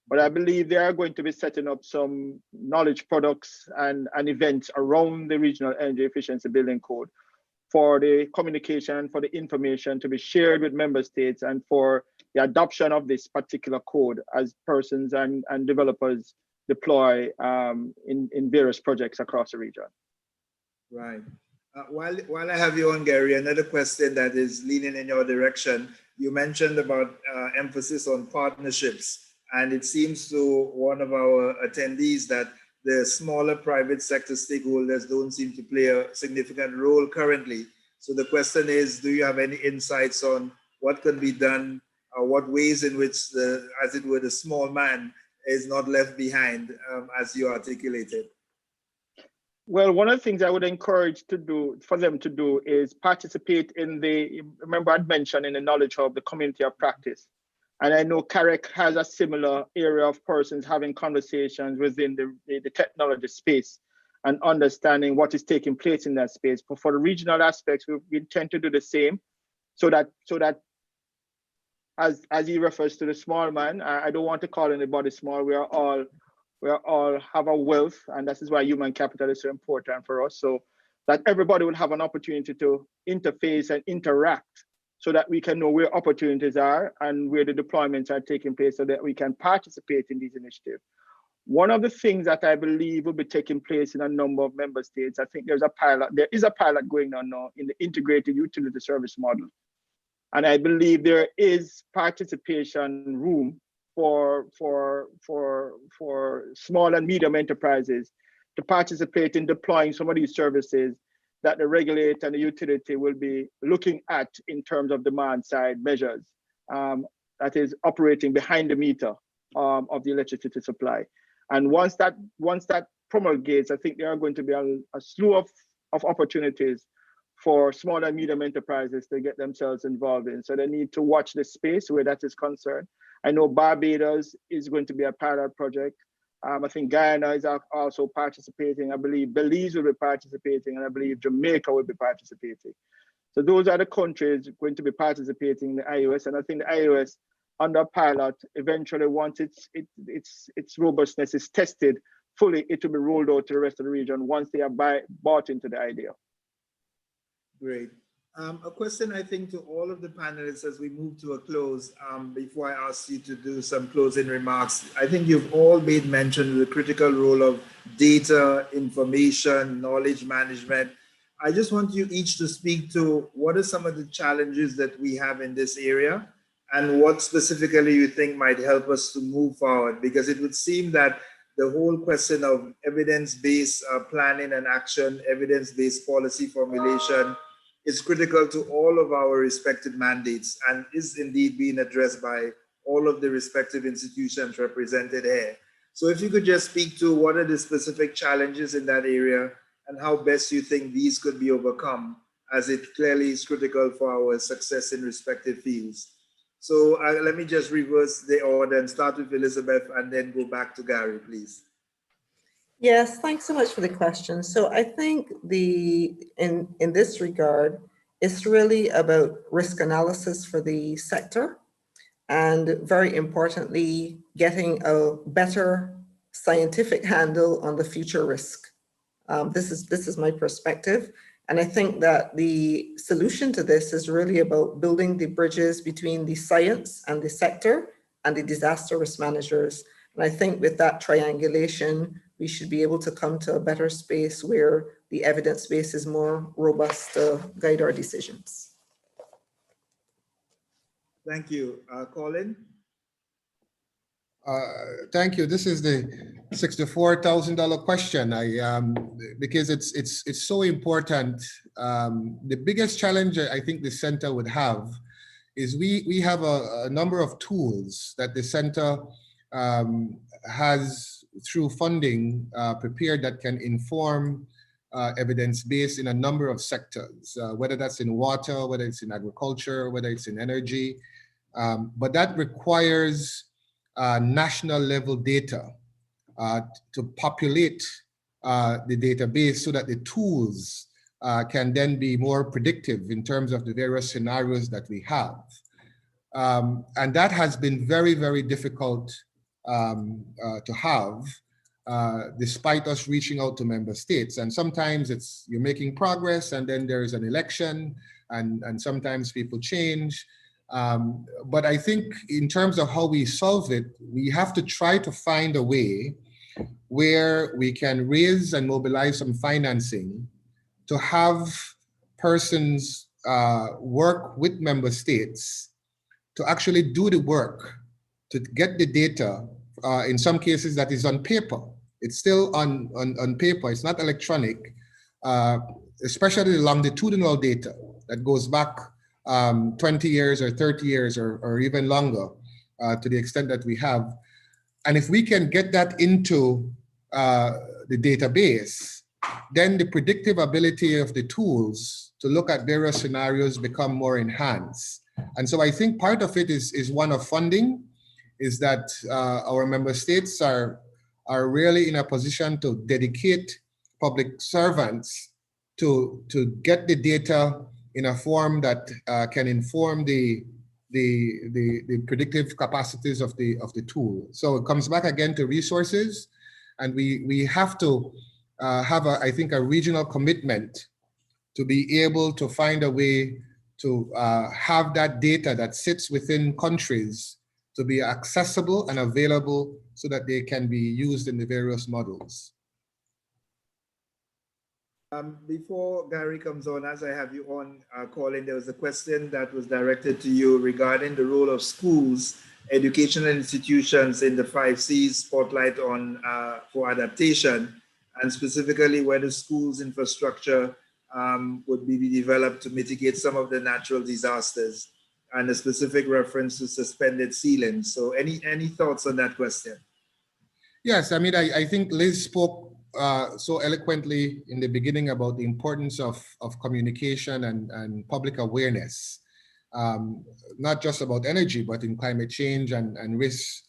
But I believe they are going to be setting up some knowledge products and events around the Regional Energy Efficiency Building Code for the communication, for the information to be shared with member states and for the adoption of this particular code as persons and developers deploy in various projects across the region. Right. While I have you on, Gary, another question that is leaning in your direction. You mentioned about emphasis on partnerships, and it seems to one of our attendees that the smaller private sector stakeholders don't seem to play a significant role currently. So the question is, do you have any insights on what can be done, or what ways in which, as it were, the small man is not left behind, as you articulated? Well, one of the things I would encourage for them to do is participate in remember I'd mentioned in the Knowledge Hub, the community of practice. And I know CAREC has a similar area of persons having conversations within the technology space and understanding what is taking place in that space. But for the regional aspects, we intend to do the same so that as he refers to the small man, I don't want to call anybody small. We all have a wealth, and this is why human capital is so important for us. So that everybody will have an opportunity to interface and interact so that we can know where opportunities are and where the deployments are taking place so that we can participate in these initiatives. One of the things that I believe will be taking place in a number of member states, I think there is a pilot going on now in the integrated utility service model. And I believe there is participation room for small and medium enterprises to participate in deploying some of these services that the regulator and the utility will be looking at in terms of demand side measures, that is operating behind the meter of the electricity supply. And once that promulgates, I think there are going to be a slew of opportunities for small and medium enterprises to get themselves involved in. So they need to watch the space where that is concerned. I know Barbados is going to be a pilot project. I think Guyana is also participating. I believe Belize will be participating, and I believe Jamaica will be participating. So those are the countries going to be participating in the IOS, and I think the IOS under pilot, eventually once its robustness is tested fully, it will be rolled out to the rest of the region once they are bought into the idea. Great. A question, I think, to all of the panelists as we move to a close, before I ask you to do some closing remarks. I think you've all made mention of the critical role of data, information, knowledge management. I just want you each to speak to what are some of the challenges that we have in this area and what specifically you think might help us to move forward, because it would seem that the whole question of evidence-based planning and action, evidence-based policy formulation, is critical to all of our respective mandates and is indeed being addressed by all of the respective institutions represented here. So if you could just speak to what are the specific challenges in that area and how best you think these could be overcome, as it clearly is critical for our success in respective fields. So let me just reverse the order and start with Elizabeth and then go back to Gary, please. Yes, thanks so much for the question. So I think in this regard, it's really about risk analysis for the sector, and very importantly, getting a better scientific handle on the future risk. This is my perspective. And I think that the solution to this is really about building the bridges between the science and the sector and the disaster risk managers. And I think with that triangulation, we should be able to come to a better space where the evidence base is more robust to guide our decisions. Thank you. Colin? Thank you. This is the $64,000 question. Because it's so important. The biggest challenge I think the center would have is we have a number of tools that the center has through funding prepared that can inform evidence-based in a number of sectors, whether that's in water, whether it's in agriculture, whether it's in energy. But that requires national level data to populate the database so that the tools can then be more predictive in terms of the various scenarios that we have. And that has been very, very difficult to have, despite us reaching out to member states. And sometimes you're making progress and then there is an election and sometimes people change. But I think in terms of how we solve it, we have to try to find a way where we can raise and mobilize some financing to have persons work with member states to actually do the work, to get the data, in some cases that is on paper. It's still on paper, it's not electronic, especially the longitudinal data that goes back 20 years or 30 years or even longer, to the extent that we have. And if we can get that into the database, then the predictive ability of the tools to look at various scenarios become more enhanced. And so I think part of it is one of funding, is that our member states are really in a position to dedicate public servants to get the data in a form that can inform the predictive capacities of the tool. So it comes back again to resources, and we have to have I think a regional commitment to be able to find a way to have that data that sits within countries to be accessible and available so that they can be used in the various models. Before Gary comes on, as I have you on, Colin, there was a question that was directed to you regarding the role of schools, educational institutions in the 5 C's spotlight on for adaptation, and specifically whether schools infrastructure would be developed to mitigate some of the natural disasters, and a specific reference to suspended ceilings. So any thoughts on that question? Yes, I mean, I think Liz spoke so eloquently in the beginning about the importance of communication and public awareness, not just about energy, but in climate change and risks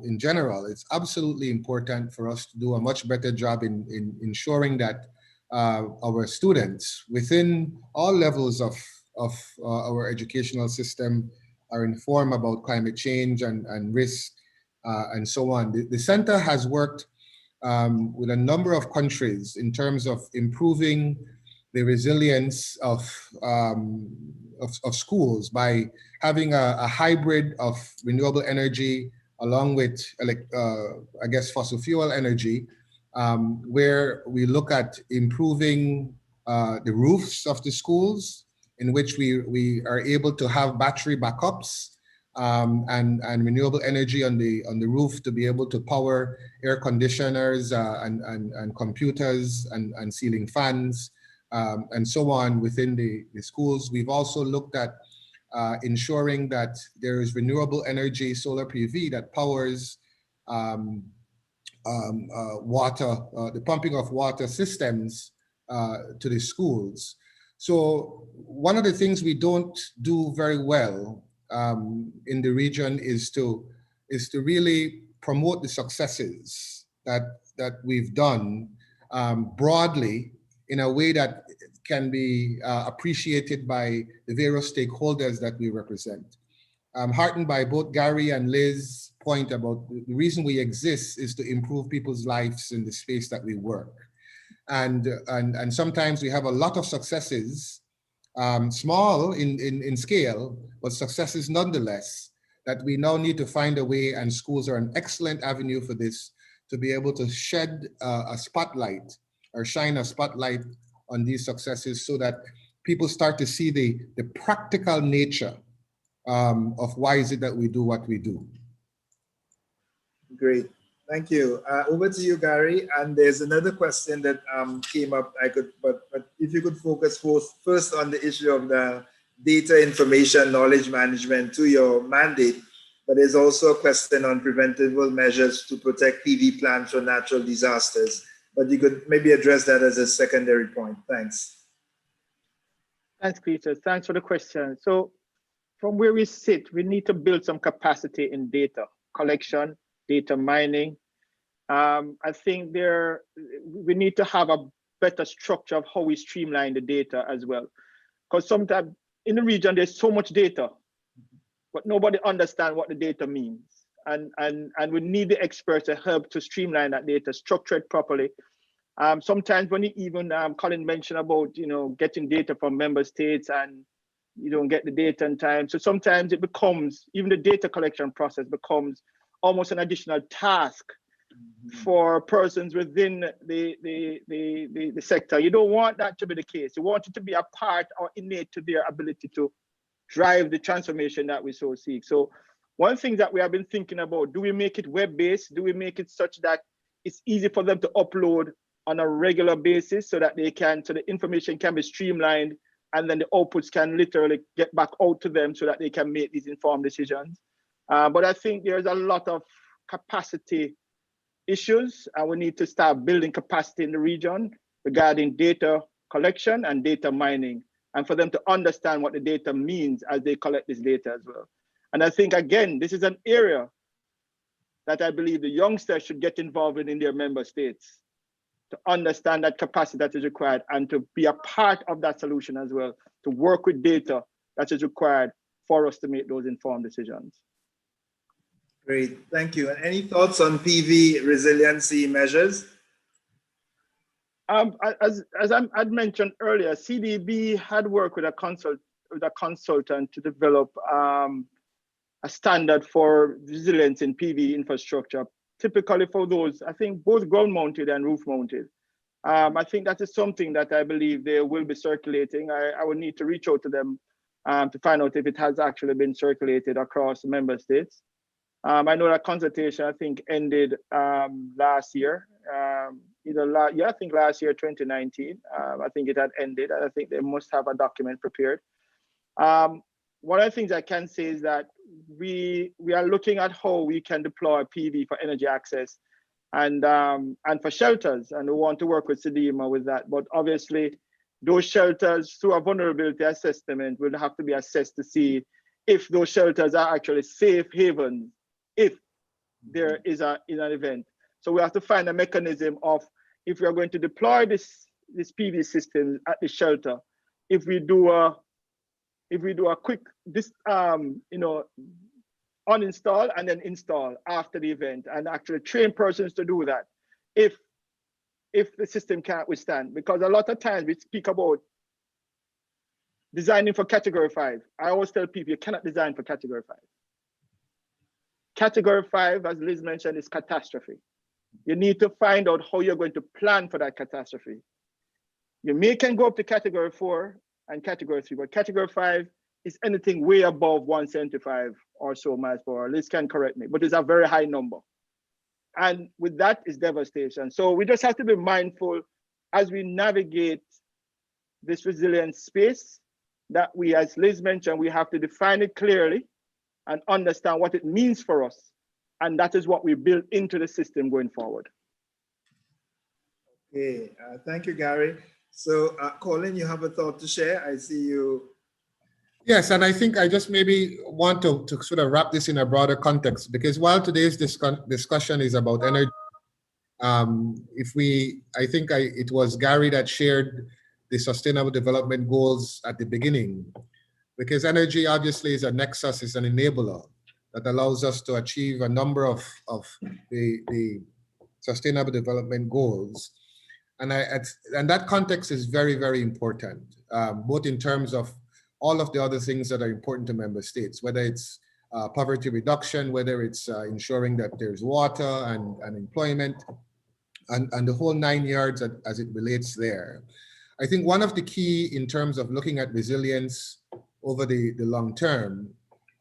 in general. It's absolutely important for us to do a much better job in ensuring that our students within all levels of our educational system are informed about climate change and risk and so on. The center has worked with a number of countries in terms of improving the resilience of schools by having a hybrid of renewable energy along with, I guess, fossil fuel energy, where we look at improving the roofs of the schools, in which we are able to have battery backups and renewable energy on the roof to be able to power air conditioners and computers and ceiling fans. and so on within the schools. We've also looked at ensuring that there is renewable energy, solar PV, that powers water, the pumping of water systems to the schools. So one of the things we don't do very well in the region is to really promote the successes that we've done broadly in a way that can be appreciated by the various stakeholders that we represent. I'm heartened by both Gary and Liz's point about the reason we exist is to improve people's lives in the space that we work. And sometimes we have a lot of successes, small in scale, but successes nonetheless, that we now need to find a way, and schools are an excellent avenue for this, to be able to shed a spotlight or shine a spotlight on these successes so that people start to see the practical nature of why is it that we do what we do. Great, thank you. Over to you, Gary. And there's another question that came up. But if you could focus first on the issue of the data information knowledge management to your mandate, but there's also a question on preventable measures to protect PV plants from natural disasters. But you could maybe address that as a secondary point. Thanks. Thanks, Peter. Thanks for the question. So from where we sit, we need to build some capacity in data collection, data mining. I think we need to have a better structure of how we streamline the data as well. Because sometimes in the region, there's so much data, but nobody understands what the data means. And we need the experts to help to streamline that data, structure it properly. Sometimes when you even, Colin mentioned about, getting data from member states and you don't get the data in time. So sometimes it becomes, even the data collection process becomes almost an additional task for persons within the sector. You don't want that to be the case. You want it to be a part or innate to their ability to drive the transformation that we so seek. So one thing that we have been thinking about, do we make it web-based? Do we make it such that it's easy for them to upload on a regular basis so that so the information can be streamlined and then the outputs can literally get back out to them so that they can make these informed decisions. But I think there's a lot of capacity issues, and we need to start building capacity in the region regarding data collection and data mining, and for them to understand what the data means as they collect this data as well. And I think, again, this is an area that I believe the youngsters should get involved in their member states to understand that capacity that is required and to be a part of that solution as well, to work with data that is required for us to make those informed decisions. Great, thank you. And any thoughts on PV resiliency measures? As I'd mentioned earlier, CDB had worked with a consultant to develop a standard for resilience in PV infrastructure, typically for those, I think, both ground mounted and roof mounted. I think that is something that I believe they will be circulating. I would need to reach out to them to find out if it has actually been circulated across the member states. I know that consultation, I think, ended last year. I think last year, 2019. I think it had ended. I think they must have a document prepared. One of the things I can say is that we are looking at how we can deploy PV for energy access and for shelters, and we want to work with SEDEMA with that. But obviously, those shelters, through a vulnerability assessment, will have to be assessed to see if those shelters are actually safe havens if there is an event. So we have to find a mechanism of, if we are going to deploy this PV system at the shelter, if we do a quick uninstall and then install after the event, and actually train persons to do that if the system can't withstand. Because a lot of times we speak about designing for category 5. I always tell people you cannot design for category 5. Category 5, as Liz mentioned, is catastrophe. You need to find out how you're going to plan for that catastrophe. You can go up to category 4 and category 3, but category 5 is anything way above 175 or so miles per hour. Liz can correct me, but it's a very high number. And with that is devastation. So we just have to be mindful as we navigate this resilience space, that we, as Liz mentioned, we have to define it clearly and understand what it means for us. And that is what we build into the system going forward. Okay, thank you, Gary. So Colin, you have a thought to share? I see you. Yes, and I think I just maybe want to sort of wrap this in a broader context, because while today's discussion is about energy, it was Gary that shared the Sustainable Development Goals at the beginning, because energy obviously is a nexus, is an enabler that allows us to achieve a number of the Sustainable Development Goals. And that context is very, very important, both in terms of all of the other things that are important to member states, whether it's poverty reduction, whether it's ensuring that there's water and employment, and the whole 9 yards as it relates there. I think one of the key in terms of looking at resilience over the long term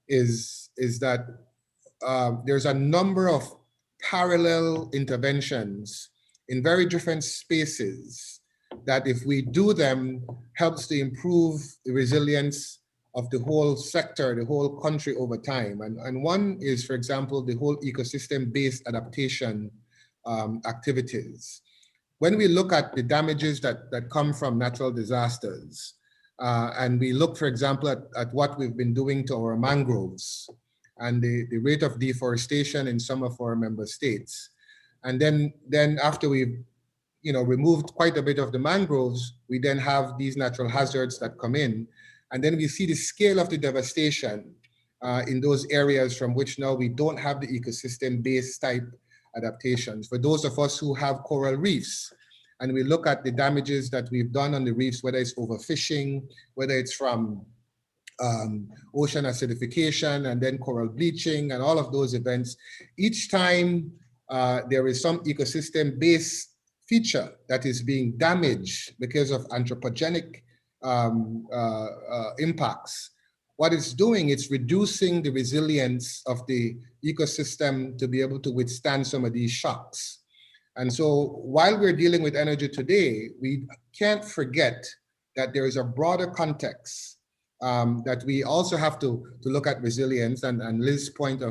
is that there's a number of parallel interventions in very different spaces that, if we do them, helps to improve the resilience of the whole sector, the whole country over time. And one is, for example, the whole ecosystem-based adaptation activities. When we look at the damages that come from natural disasters, and we look, for example, at what we've been doing to our mangroves and the rate of deforestation in some of our member states, and then after we've removed quite a bit of the mangroves, we then have these natural hazards that come in, and then we see the scale of the devastation in those areas from which now we don't have the ecosystem-based type adaptations. For those of us who have coral reefs, and we look at the damages that we've done on the reefs, whether it's overfishing, whether it's from ocean acidification and then coral bleaching and all of those events, each time there is some ecosystem-based feature that is being damaged because of anthropogenic impacts, what it's doing, it's reducing the resilience of the ecosystem to be able to withstand some of these shocks. And so while we're dealing with energy today, we can't forget that there is a broader context that we also have to look at resilience, and Liz's point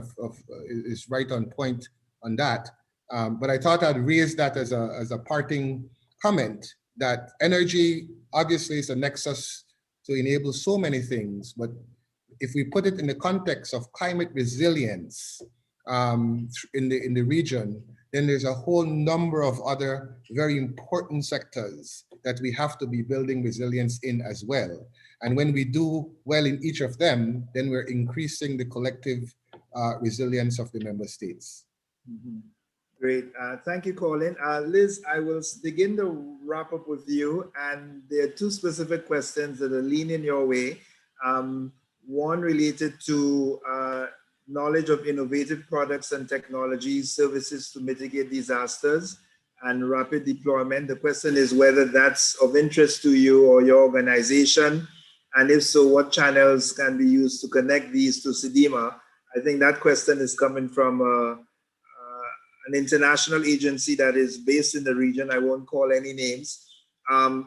is right on point on that. But I thought I'd raise that as a parting comment, that energy obviously is a nexus to enable so many things, but if we put it in the context of climate resilience in the region, then there's a whole number of other very important sectors that we have to be building resilience in as well. And when we do well in each of them, then we're increasing the collective resilience of the member states. Mm-hmm. Great. Thank you, Colin. Liz, I will begin to wrap up with you. And there are two specific questions that are leaning your way. One related to knowledge of innovative products and technologies, services to mitigate disasters, and rapid deployment. The question is whether that's of interest to you or your organization. And if so, what channels can be used to connect these to CDEMA? I think that question is coming from an international agency that is based in the region. I won't call any names,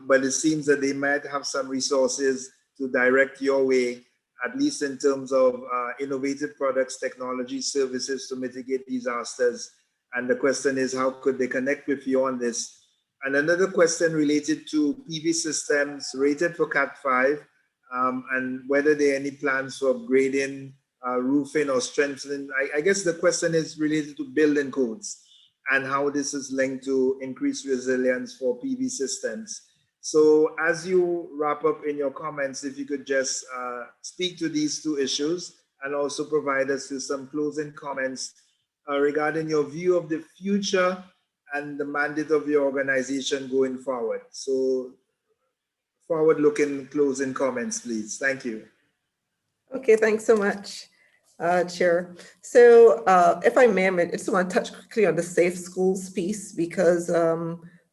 but it seems that they might have some resources to direct your way, at least in terms of innovative products, technology, services to mitigate disasters. And the question is, how could they connect with you on this? And another question related to PV systems rated for Cat 5, and whether there are any plans for upgrading, roofing or strengthening. I guess the question is related to building codes and how this is linked to increased resilience for PV systems. So as you wrap up in your comments, if you could just speak to these two issues and also provide us with some closing comments regarding your view of the future and the mandate of your organization going forward. So forward-looking closing comments, please. Thank you. Okay, thanks so much, Chair. So if I may, I just want to touch quickly on the Safe Schools piece, because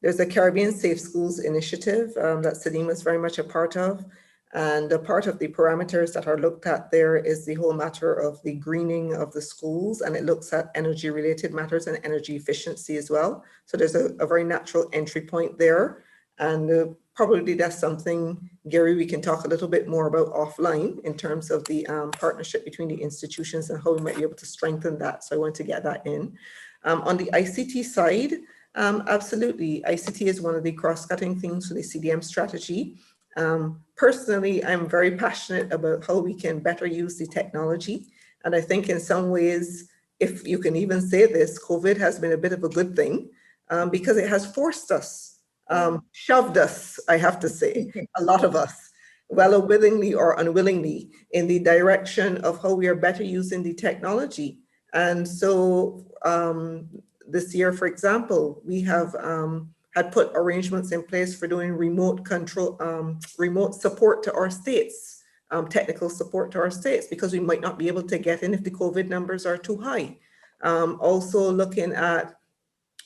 there's a Caribbean Safe Schools initiative that CDEMA is very much a part of. And a part of the parameters that are looked at there is the whole matter of the greening of the schools, and it looks at energy related matters and energy efficiency as well. So there's a very natural entry point there. And probably that's something, Gary, we can talk a little bit more about offline in terms of the partnership between the institutions and how we might be able to strengthen that. So I want to get that in. On the ICT side, absolutely, ICT is one of the cross-cutting things for the CDM strategy. Personally, I'm very passionate about how we can better use the technology. And I think in some ways, if you can even say this, COVID has been a bit of a good thing because it has forced us, shoved us, I have to say, a lot of us, whether willingly or unwillingly, in the direction of how we are better using the technology. And so this year, for example, we have had put arrangements in place for doing remote control, remote support to our states, technical support to our states, because we might not be able to get in if the COVID numbers are too high. Also looking at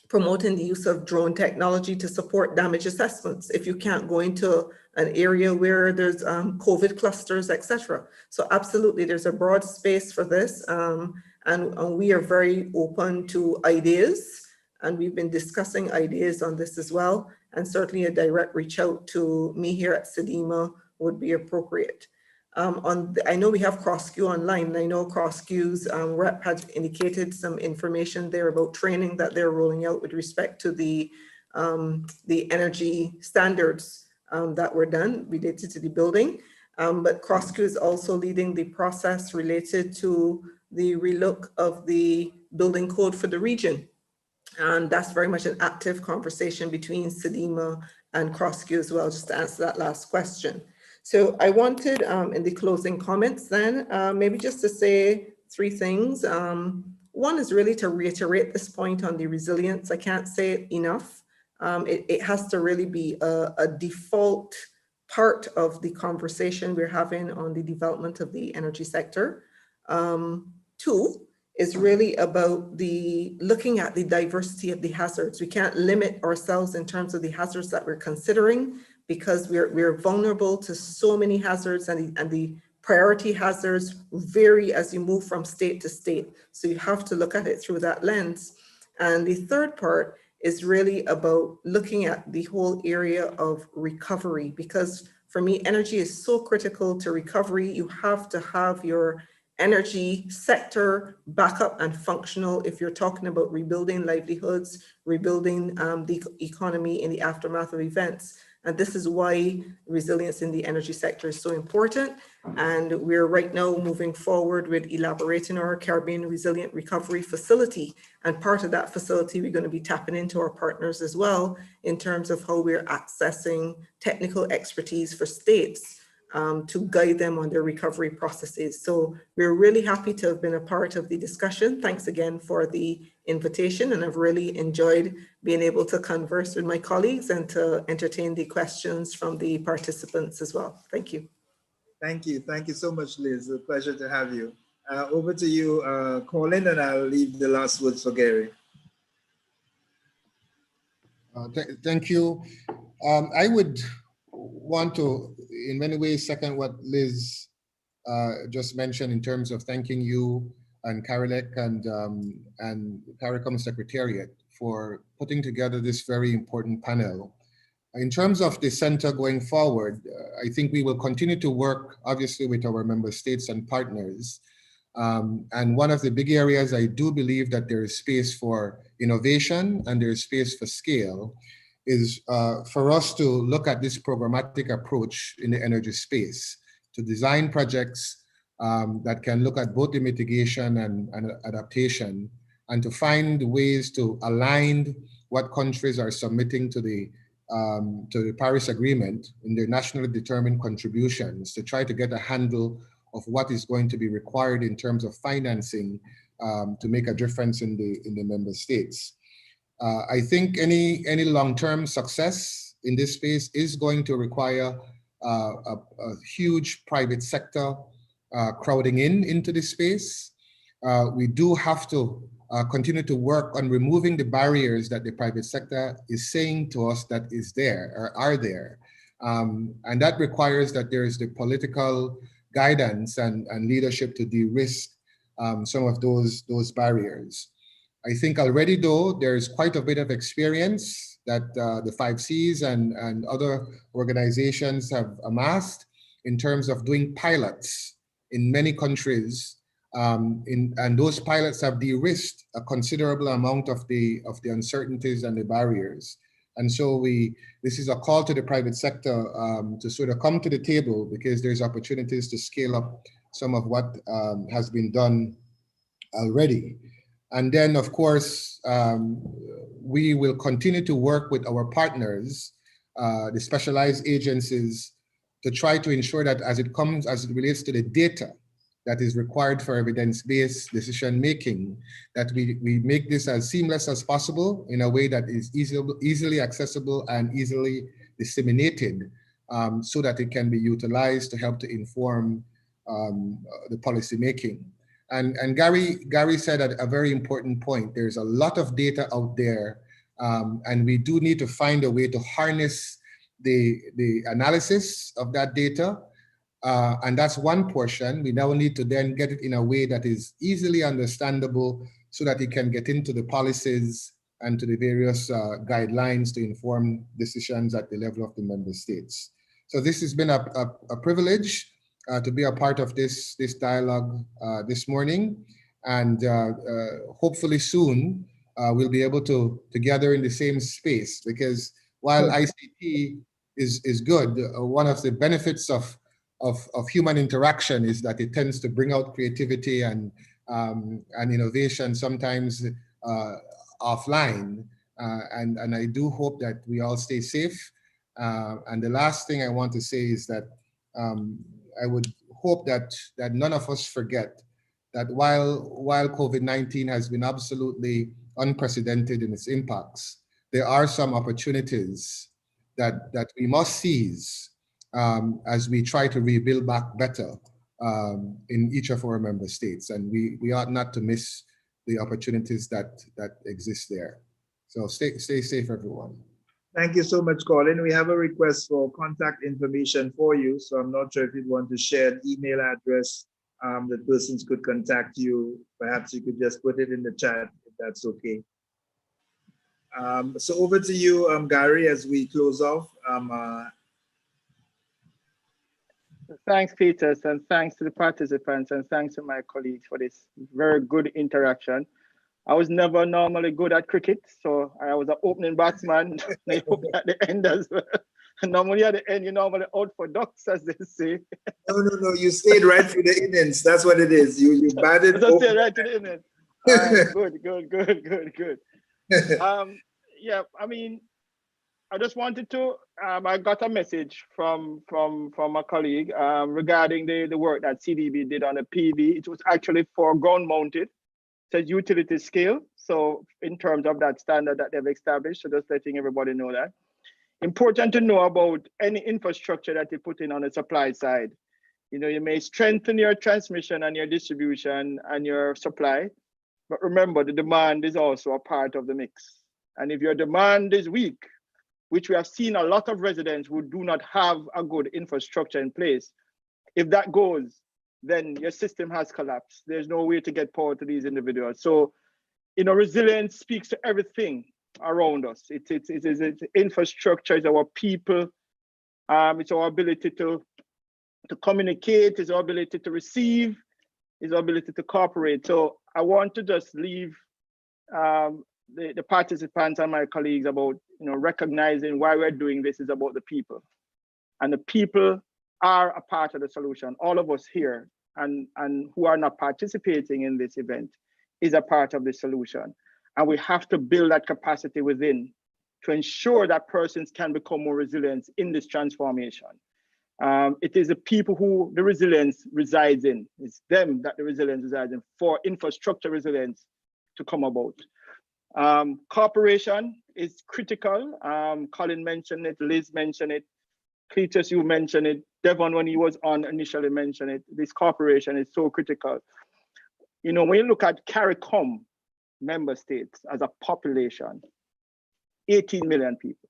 promoting the use of drone technology to support damage assessments if you can't go into an area where there's COVID clusters, etc. So absolutely, there's a broad space for this, and we are very open to ideas, and we've been discussing ideas on this as well, and certainly a direct reach out to me here at CDEMA would be appropriate. I know we have CrossQ online, and I know CrossQ's rep had indicated some information there about training that they're rolling out with respect to the energy standards that were done related to the building. But CrossQ is also leading the process related to the relook of the building code for the region. And that's very much an active conversation between CDEMA and CrossQ as well, just to answer that last question. So I wanted in the closing comments then, maybe just to say three things. One is really to reiterate this point on the resilience. I can't say it enough. It has to really be a default part of the conversation we're having on the development of the energy sector. Two is really about looking at the diversity of the hazards. We can't limit ourselves in terms of the hazards that we're considering, because we're vulnerable to so many hazards, and the priority hazards vary as you move from state to state. So you have to look at it through that lens. And the third part is really about looking at the whole area of recovery, because for me, energy is so critical to recovery. You have to have your energy sector back up and functional if you're talking about rebuilding livelihoods, rebuilding the economy in the aftermath of events. And this is why resilience in the energy sector is so important. And we're right now moving forward with elaborating our Caribbean Resilient Recovery Facility. And part of that facility, we're going to be tapping into our partners as well in terms of how we're accessing technical expertise for states to guide them on their recovery processes. So we're really happy to have been a part of the discussion. Thanks again for the invitation, and I've really enjoyed being able to converse with my colleagues and to entertain the questions from the participants as well. Thank you. Thank you. Thank you so much, Liz. A pleasure to have you. Over to you, Colin, and I'll leave the last words for Gary. Thank you. I would want to, in many ways, second what Liz just mentioned in terms of thanking you and Carolec and CARICOM Secretariat for putting together this very important panel. In terms of the center going forward, I think we will continue to work, obviously, with our member states and partners. And one of the big areas I do believe that there is space for innovation and there is space for scale is for us to look at this programmatic approach in the energy space, to design projects that can look at both the mitigation and adaptation, and to find ways to align what countries are submitting to the Paris Agreement in their nationally determined contributions, to try to get a handle of what is going to be required in terms of financing to make a difference in the member states. I think any long-term success in this space is going to require a huge private sector crowding into this space. We do have to continue to work on removing the barriers that the private sector is saying to us that is there or are there. And that requires that there is the political guidance and leadership to de-risk some of those barriers. I think already though, there's quite a bit of experience that the 5Cs and other organizations have amassed in terms of doing pilots in many countries. And those pilots have de-risked a considerable amount of the uncertainties and the barriers. And so this is a call to the private sector to sort of come to the table, because there's opportunities to scale up some of what has been done already. And then, of course, we will continue to work with our partners, the specialized agencies, to try to ensure that as it relates to the data that is required for evidence-based decision-making, that we make this as seamless as possible in a way that is easily accessible and easily disseminated, so that it can be utilized to help to inform the policy making. And Gary said a very important point. There's a lot of data out there, and we do need to find a way to harness the analysis of that data. And that's one portion. We now need to then get it in a way that is easily understandable so that it can get into the policies and to the various guidelines to inform decisions at the level of the member states. So this has been a privilege to be a part of this dialogue this morning. And hopefully soon we'll be able to gather in the same space, because while ICT is good, one of the benefits of human interaction is that it tends to bring out creativity and innovation, sometimes offline. And I do hope that we all stay safe. And the last thing I want to say is that I would hope that none of us forget that while COVID-19 has been absolutely unprecedented in its impacts, there are some opportunities that we must seize as we try to rebuild back better in each of our member states. And we ought not to miss the opportunities that exist there. So stay safe, everyone. Thank you so much, Colin. We have a request for contact information for you. So I'm not sure if you'd want to share an email address that persons could contact you. Perhaps you could just put it in the chat if that's okay. So over to you, Gary, as we close off. Thanks, Peters, and thanks to the participants, and thanks to my colleagues for this very good interaction. I was never normally good at cricket, so I was an opening batsman at the end as well. And normally at the end, you normally out for ducks, as they say. No, you stayed right through the innings. That's what it is. You batted. So stay right to the innings. All right, good. Yeah, I mean, I just wanted to, I got a message from a colleague regarding the work that CDB did on the PV. It was actually for ground mounted. Says utility scale. So in terms of that standard that they've established, so just letting everybody know that. Important to know about any infrastructure that you put in on the supply side. You know, you may strengthen your transmission and your distribution and your supply, but remember the demand is also a part of the mix. And if your demand is weak, which we have seen a lot of residents who do not have a good infrastructure in place, if that goes, then your system has collapsed. There's no way to get power to these individuals. So, you know, resilience speaks to everything around us. It's infrastructure, it's our people, it's our ability to communicate, it's our ability to receive, it's our ability to cooperate. So I want to just leave the participants and my colleagues about, you know, recognizing why we're doing this is about the people. And the people are a part of the solution. All of us here and who are not participating in this event is a part of the solution. And we have to build that capacity within to ensure that persons can become more resilient in this transformation. It is the people who the resilience resides in. It's them that the resilience resides in for infrastructure resilience to come about. Cooperation is critical. Colin mentioned it, Liz mentioned it, Cletus, you mentioned it, Devon, when he was on, initially mentioned it. This cooperation is so critical. You know, when you look at CARICOM member states as a population, 18 million people.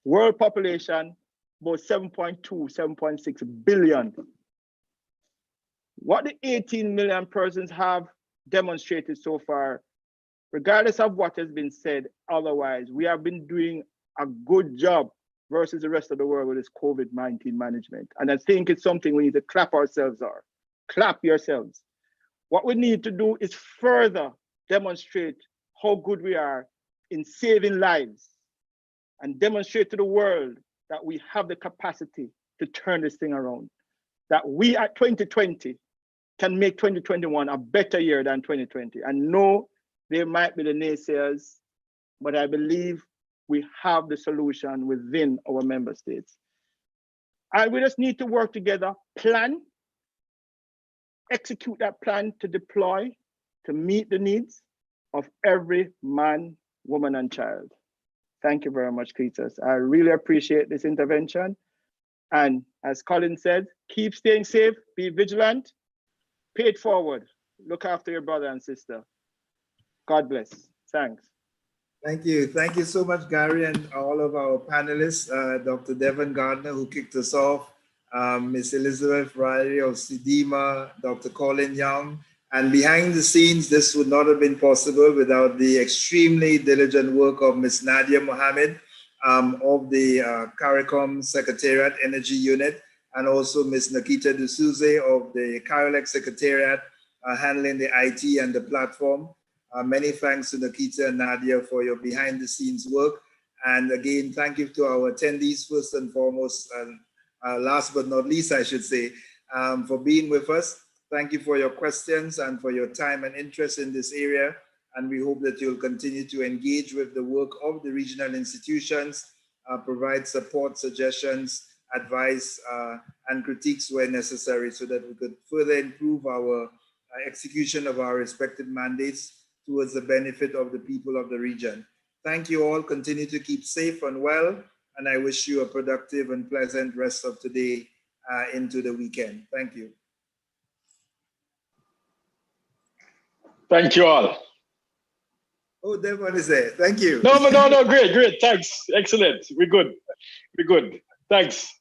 World population, about 7.2, 7.6 billion. What the 18 million persons have demonstrated so far regardless of what has been said otherwise, we have been doing a good job versus the rest of the world with this COVID-19 management. And I think it's something we need to clap ourselves on. Clap yourselves. What we need to do is further demonstrate how good we are in saving lives and demonstrate to the world that we have the capacity to turn this thing around. That we at 2020 can make 2021 a better year than 2020. And no, there might be the naysayers, but I believe we have the solution within our member states. And we just need to work together, plan, execute that plan to deploy, to meet the needs of every man, woman, and child. Thank you very much, Cletus. I really appreciate this intervention. And as Colin said, keep staying safe, be vigilant, pay it forward. Look after your brother and sister. God bless. Thanks. Thank you. Thank you so much, Gary, and all of our panelists, Dr. Devon Gardner, who kicked us off, Ms. Elizabeth Riley of CDEMA, Dr. Colin Young. And behind the scenes, this would not have been possible without the extremely diligent work of Ms. Nadia Mohammed of the CARICOM Secretariat Energy Unit, and also Ms. Nikita D'Souza of the CARILEC Secretariat handling the IT and the platform. Many thanks to Nikita and Nadia for your behind the scenes work. And again, thank you to our attendees first and foremost, last but not least, I should say, for being with us. Thank you for your questions and for your time and interest in this area. And we hope that you'll continue to engage with the work of the regional institutions, provide support, suggestions, advice, and critiques where necessary so that we could further improve our execution of our respective mandates towards the benefit of the people of the region. Thank you all. Continue to keep safe and well. And I wish you a productive and pleasant rest of today into the weekend. Thank you. Thank you all. Oh, Devon is there. Thank you. No, great. Thanks. Excellent. We're good. Thanks.